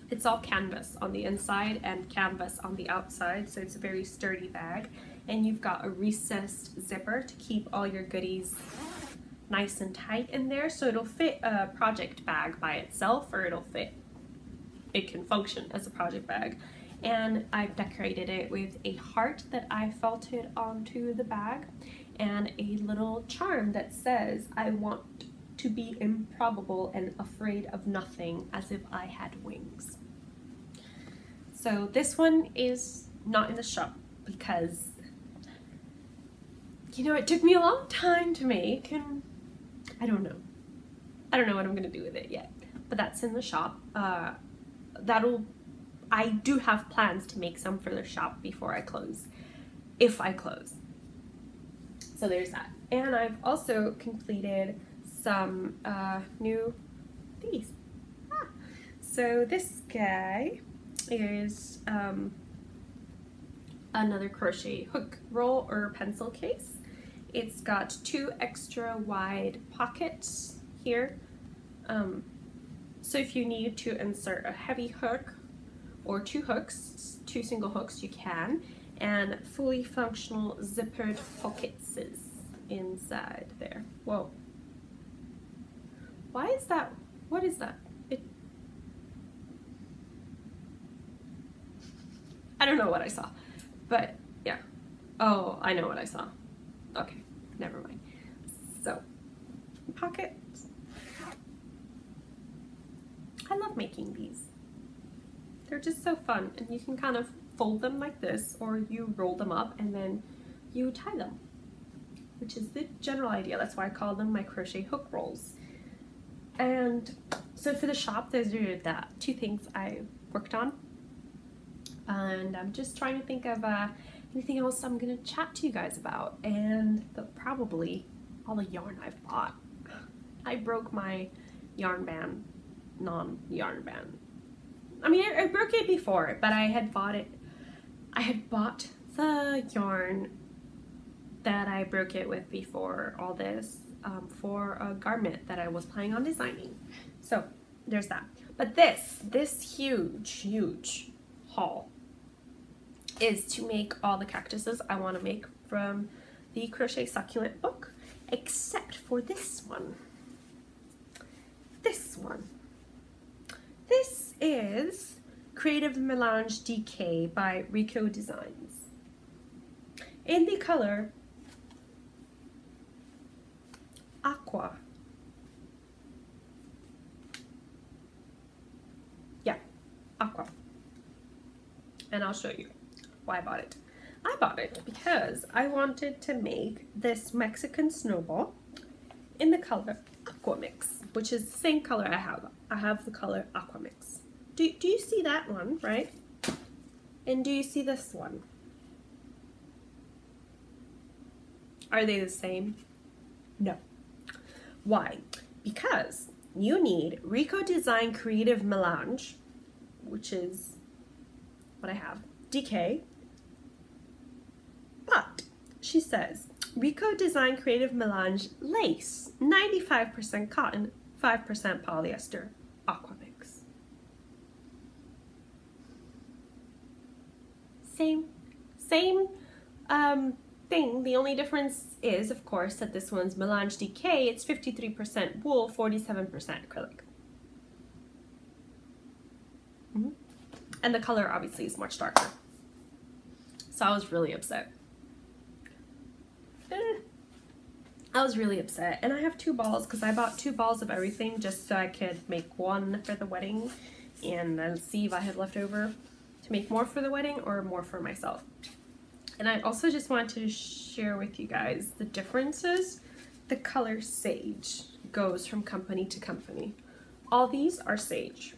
It's all canvas on the inside and canvas on the outside, so it's a very sturdy bag. And you've got a recessed zipper to keep all your goodies nice and tight in there, so it'll fit a project bag by itself, or it can function as a project bag. And I've decorated it with a heart that I felted onto the bag and a little charm that says, I want to be improbable and afraid of nothing, as if I had wings. So this one is not in the shop because, you know, it took me a long time to make, and I don't know what I'm gonna do with it yet, but that's in the shop. I do have plans to make some for the shop before I close, if I close. So there's that. And I've also completed some new thingies. So this guy is another crochet hook roll or pencil case. It's got two extra wide pockets here. So if you need to insert a heavy hook or two single hooks, you can, and fully functional zippered pockets inside there. Whoa. Why is that? What is that? I don't know what I saw, but yeah. Oh, I know what I saw. Okay, never mind. So, pockets. I love making these. They're just so fun, and you can kind of fold them like this, or you roll them up and then you tie them, which is the general idea. That's why I call them my crochet hook rolls. And so for the shop, those are the two things I worked on, and I'm just trying to think of anything else I'm gonna chat to you guys about, and probably all the yarn I've bought. I broke my yarn band, non-yarn band. I mean, I broke it before, but I had bought the yarn that I broke it with before all this for a garment that I was planning on designing. So there's that. But this huge haul is to make all the cactuses I want to make from the Crochet Succulent book, except for this one. This is Creative Melange DK by Rico Designs. In the color Aqua. and I'll show you why I bought it. I bought it because I wanted to make this Mexican snowball in the color Aqua Mix, which is the same color I have. I have the color Aqua Mix. Do you see that one, right? And do you see this one? Are they the same? No. Why? Because you need Rico Design Creative Melange, which is what I have, DK. But she says, Rico Design Creative Melange lace, 95% cotton, 5% polyester, Aqua Mix. Same thing. The only difference is, of course, that this one's Melange DK. It's 53% wool, 47% acrylic. And the color obviously is much darker. So I was really upset. I was really upset. And I have 2 balls because I bought 2 balls of everything just so I could make one for the wedding and then see if I had left over to make more for the wedding or more for myself. And I also just want to share with you guys the differences. The color Sage goes from company to company. All these are Sage.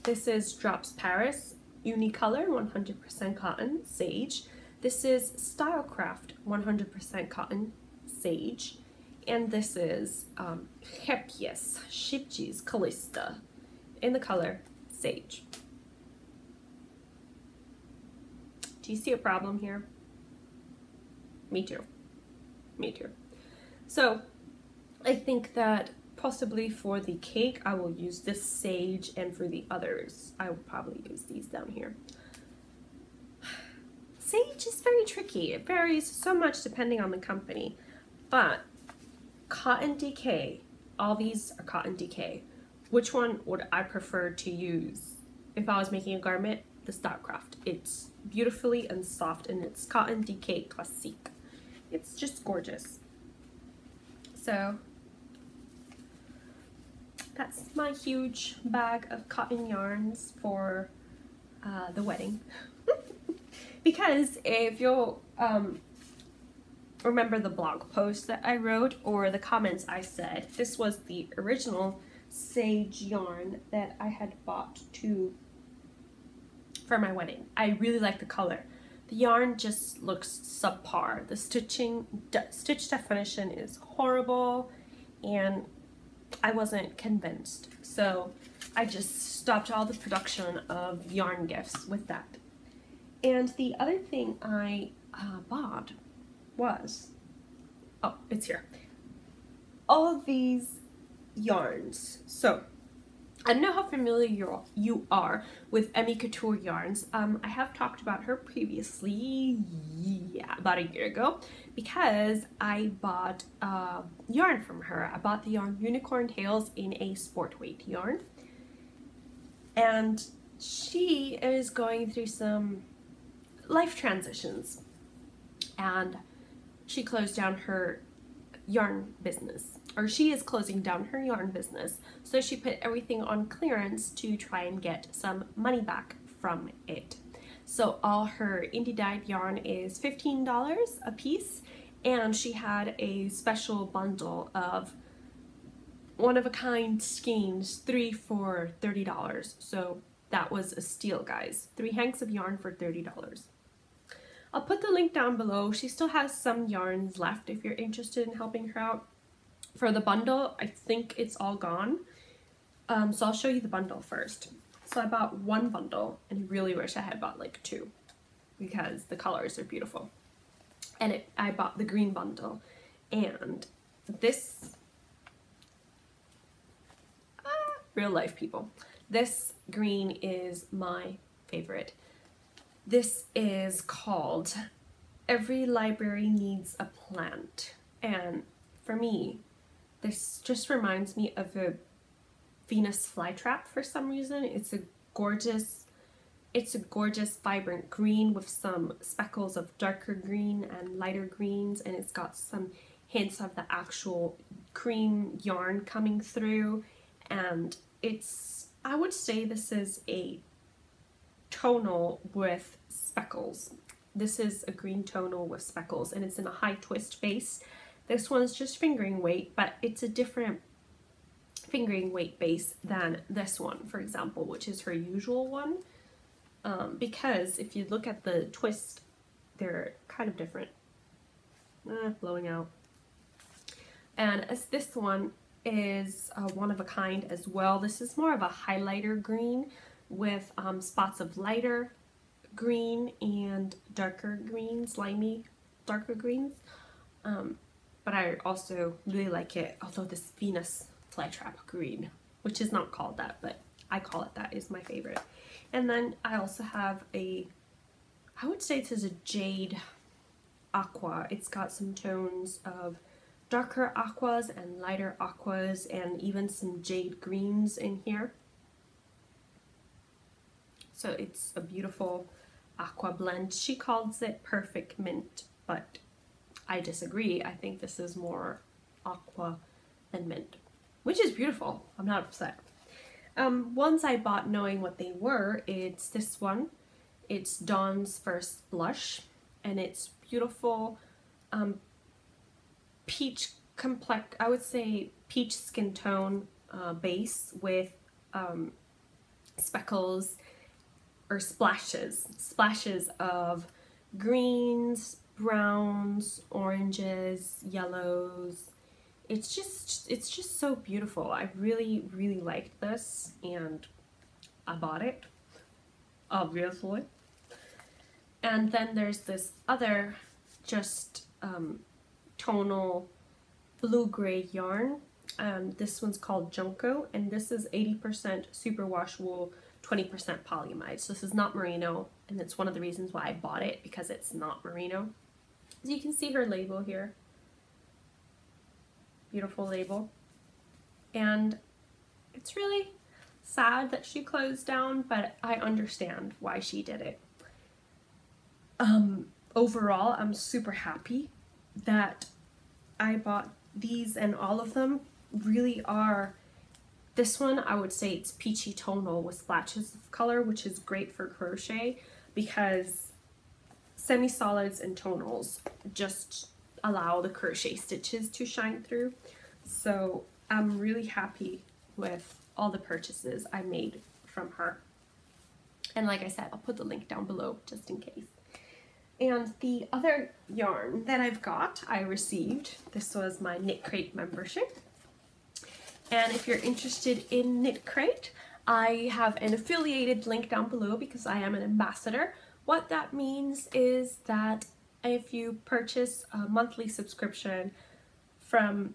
This is Drops Paris, Unicolor, 100% cotton, Sage. This is Stylecraft, 100% cotton, Sage. And this is Herpies, Shipchis, Callista, in the color Sage. Do you see a problem here? Me too. Me too. So I think that possibly for the cake I will use this Sage, and for the others I will probably use these down here. Sage is very tricky. It varies so much depending on the company. But Cotton DK, all these are Cotton DK. Which one would I prefer to use if I was making a garment? The Stylecraft. It's beautifully and soft, and it's Cotton DK Classique. It's just gorgeous. So that's my huge bag of cotton yarns for the wedding. Because if you'll remember the blog post that I wrote or the comments I said, this was the original Sage yarn that I had bought for my wedding. I really like the color. The yarn just looks subpar. The stitch definition is horrible, and I wasn't convinced. So I just stopped all the production of yarn gifts with that. And the other thing I bought was, oh, it's here. All of these yarns. So I don't know how familiar you are with Emmy Couture yarns. I have talked about her previously, yeah, about a year ago, because I bought yarn from her. I bought the yarn Unicorn Tales in a sport weight yarn. And she is going through some life transitions. And she closed down her yarn business, or she is closing down her yarn business, so she put everything on clearance to try and get some money back from it. So all her indie dyed yarn is $15 a piece, and she had a special bundle of one-of-a-kind skeins, 3 for $30. So that was a steal, guys. 3 hanks of yarn for $30. I'll put the link down below. She still has some yarns left if you're interested in helping her out. For the bundle, I think it's all gone. So I'll show you the bundle first. So I bought 1 bundle, and I really wish I had bought like 2 because the colors are beautiful. And I bought the green bundle, and this, real life people, this green is my favorite. This is called Every Library Needs a Plant, and for me this just reminds me of a Venus flytrap for some reason. It's a gorgeous vibrant green with some speckles of darker green and lighter greens, and it's got some hints of the actual cream yarn coming through, and I would say this is a tonal with speckles. This is a green tonal with speckles, and it's in a high twist base. This one's just fingering weight, but it's a different fingering weight base than this one, for example, which is her usual one. Because if you look at the twist, they're kind of different. Blowing out. And as this one is one of a kind as well. This is more of a highlighter green with spots of lighter green and darker green, slimy darker greens. But I also really like it, although this Venus flytrap green, which is not called that, but I call it that, is my favorite. And then I also have a, I would say this is a jade aqua. It's got some tones of darker aquas and lighter aquas and even some jade greens in here. So it's a beautiful aqua blend. She calls it perfect mint, but I disagree. I think this is more aqua than mint, which is beautiful. I'm not upset. Ones I bought knowing what they were, it's this one. It's Dawn's First Blush, and it's beautiful peach complex, I would say peach skin tone base with speckles or splashes of greens, browns, oranges, yellows. It's just so beautiful. I really liked this and I bought it, obviously. And then there's this other just tonal blue-gray yarn. This one's called Junko, and this is 80% superwash wool, 20% polyamide. So this is not merino, and it's one of the reasons why I bought it, because it's not merino. As you can see her label here. Beautiful label. And it's really sad that she closed down, but I understand why she did it. Overall, I'm super happy that I bought these, and all of them really are, this one I would say it's peachy tonal with splashes of color, which is great for crochet because semi-solids and tonals just allow the crochet stitches to shine through. So I'm really happy with all the purchases I made from her. And like I said, I'll put the link down below just in case. And the other yarn that I've got, I received. This was my Knit Crate membership. And if you're interested in Knit Crate, I have an affiliated link down below because I am an ambassador. What that means is that if you purchase a monthly subscription from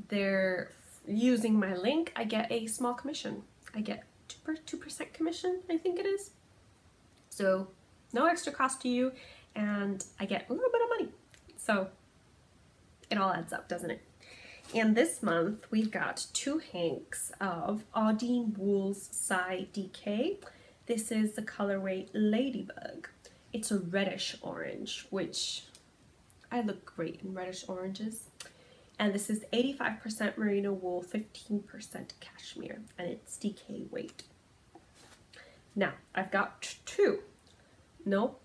their, using my link, I get a small commission. I get 2% commission, I think it is. So no extra cost to you, and I get a little bit of money. So it all adds up, doesn't it? And this month we've got 2 hanks of Audine Wool's Sigh DK. This is the colorway Ladybug. It's a reddish orange, which I look great in reddish oranges. And this is 85% merino wool, 15% cashmere, and it's DK weight. Now, I've got 2. No,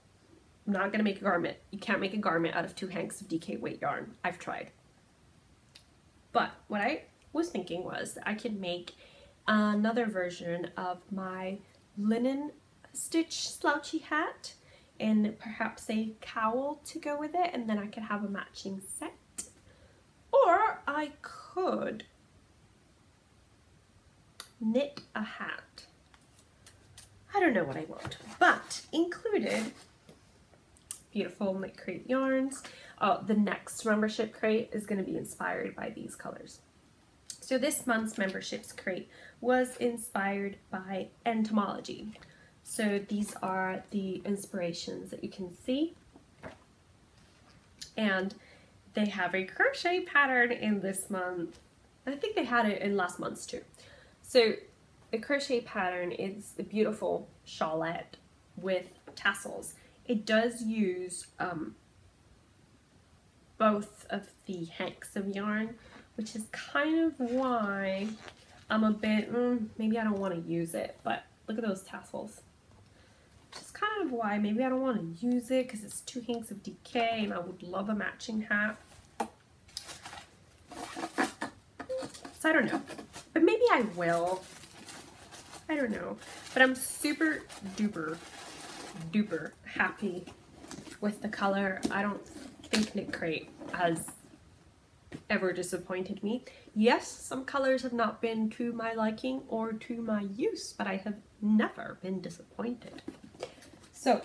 I'm not gonna make a garment. You can't make a garment out of 2 hanks of DK weight yarn. I've tried. But what I was thinking was that I could make another version of my linen stitch slouchy hat and perhaps a cowl to go with it, and then I could have a matching set. Or I could knit a hat. I don't know what I want, but included beautiful Knit Crate yarns. The next membership crate is going to be inspired by these colors. So this month's memberships crate was inspired by entomology. So these are the inspirations that you can see. And they have a crochet pattern in this month. I think they had it in last month's too. So the crochet pattern is a beautiful shawlette with tassels. It does use both of the hanks of yarn, which is kind of why I'm a bit, maybe I don't want to use it, but look at those tassels. Just of why. Maybe I don't want to use it because it's 2 hints of decay and I would love a matching hat. So I don't know, but maybe I will. I don't know, but I'm super duper happy with the color. I don't think Knit Crate has ever disappointed me. Yes, some colors have not been to my liking or to my use, but I have never been disappointed. So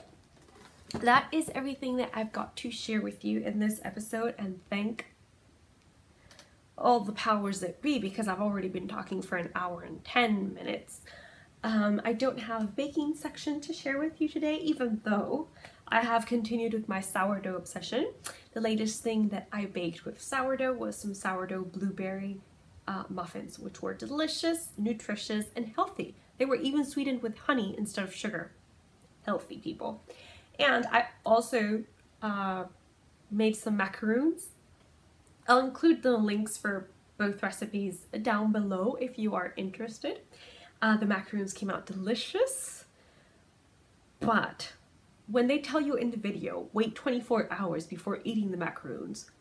that is everything that I've got to share with you in this episode, and thank all the powers that be, because I've already been talking for an hour and 10 minutes. I don't have a baking section to share with you today, even though I have continued with my sourdough obsession. The latest thing that I baked with sourdough was some sourdough blueberry muffins, which were delicious, nutritious, and healthy. They were even sweetened with honey instead of sugar. Healthy, people. And I also made some macaroons. I'll include the links for both recipes down below if you are interested. The macaroons came out delicious, but when they tell you in the video, wait 24 hours before eating the macaroons,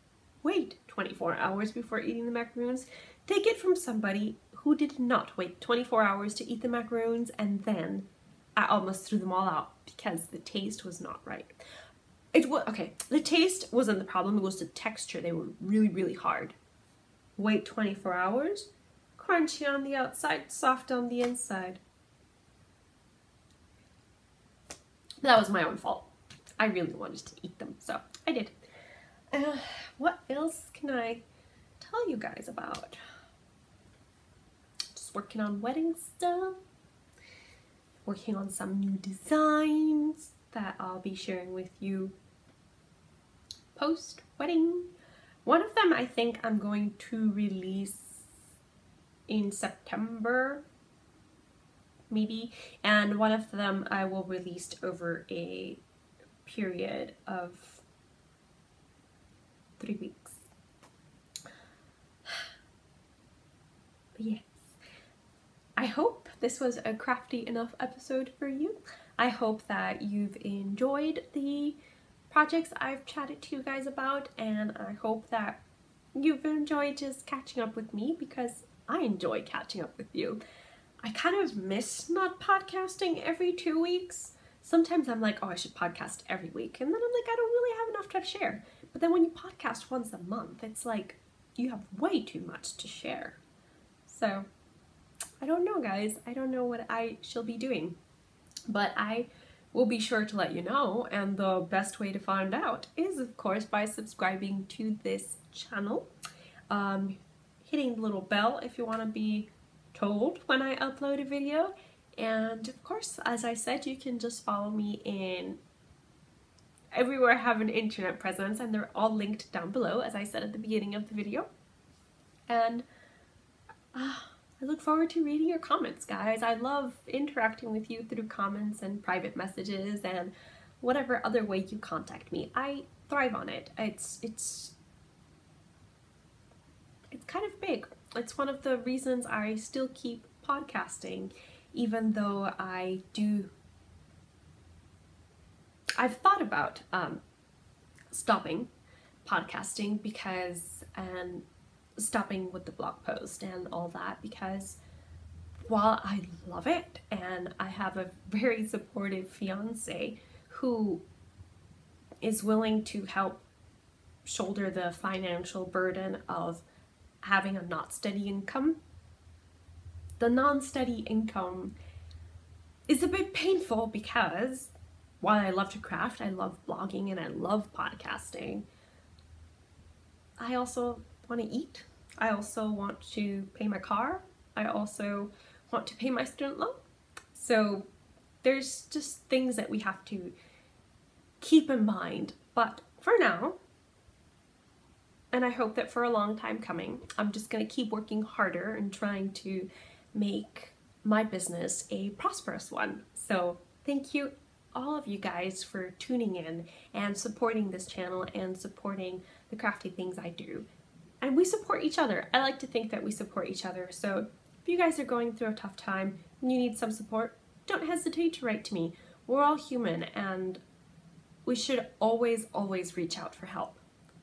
wait 24 hours before eating the macaroons, take it from somebody who did not wait 24 hours to eat the macaroons, and then I almost threw them all out because the taste was not right. It was, okay, the taste wasn't the problem, it was the texture. They were really hard. Wait 24 hours, crunchy on the outside, soft on the inside. That was my own fault. I really wanted to eat them, so I did. What else can I tell you guys about? Just working on wedding stuff. Working on some new designs that I'll be sharing with you post-wedding. One of them I think I'm going to release in September, maybe, and one of them I will release over a period of 3 weeks. But yes, I hope this was a crafty enough episode for you. I hope that you've enjoyed the projects I've chatted to you guys about, and I hope that you've enjoyed just catching up with me, because I enjoy catching up with you. I kind of miss not podcasting every 2 weeks. Sometimes I'm like, oh, I should podcast every week, and then I'm like, I don't really have enough to share. But then when you podcast once a month, it's like you have way too much to share. So I don't know, guys. I don't know what I shall be doing, but I will be sure to let you know, and the best way to find out is, of course, by subscribing to this channel, hitting the little bell if you want to be told when I upload a video, and of course, as I said, you can just follow me in everywhere I have an internet presence, and they're all linked down below, as I said at the beginning of the video. And I look forward to reading your comments, guys. I love interacting with you through comments and private messages and whatever other way you contact me. I thrive on it. It's kind of big. It's one of the reasons I still keep podcasting, even though I've thought about stopping podcasting and stopping with the blog post and all that, because while I love it and I have a very supportive fiance who is willing to help shoulder the financial burden of having a not steady income, the non-steady income is a bit painful, because while I love to craft, I love blogging, and I love podcasting, I also want to eat. I also want to pay my car. I also want to pay my student loan. So there's just things that we have to keep in mind. But for now, and I hope that for a long time coming, I'm just going to keep working harder and trying to make my business a prosperous one. So thank you, all of you guys, for tuning in and supporting this channel and supporting the crafty things I do. And we support each other. I like to think that we support each other. So if you guys are going through a tough time and you need some support, don't hesitate to write to me. we're all human and we should always, always reach out for help.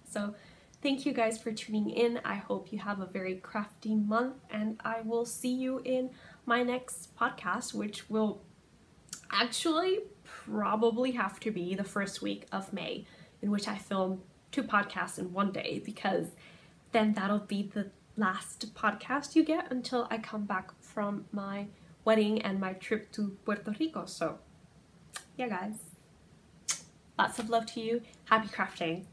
So thank you guys for tuning in. I hope you have a very crafty month, and I will see you in my next podcast, which will actually probably have to be the first week of May, in which I film 2 podcasts in one day, because then that'll be the last podcast you get until I come back from my wedding and my trip to Puerto Rico. So yeah, guys, lots of love to you. Happy crafting.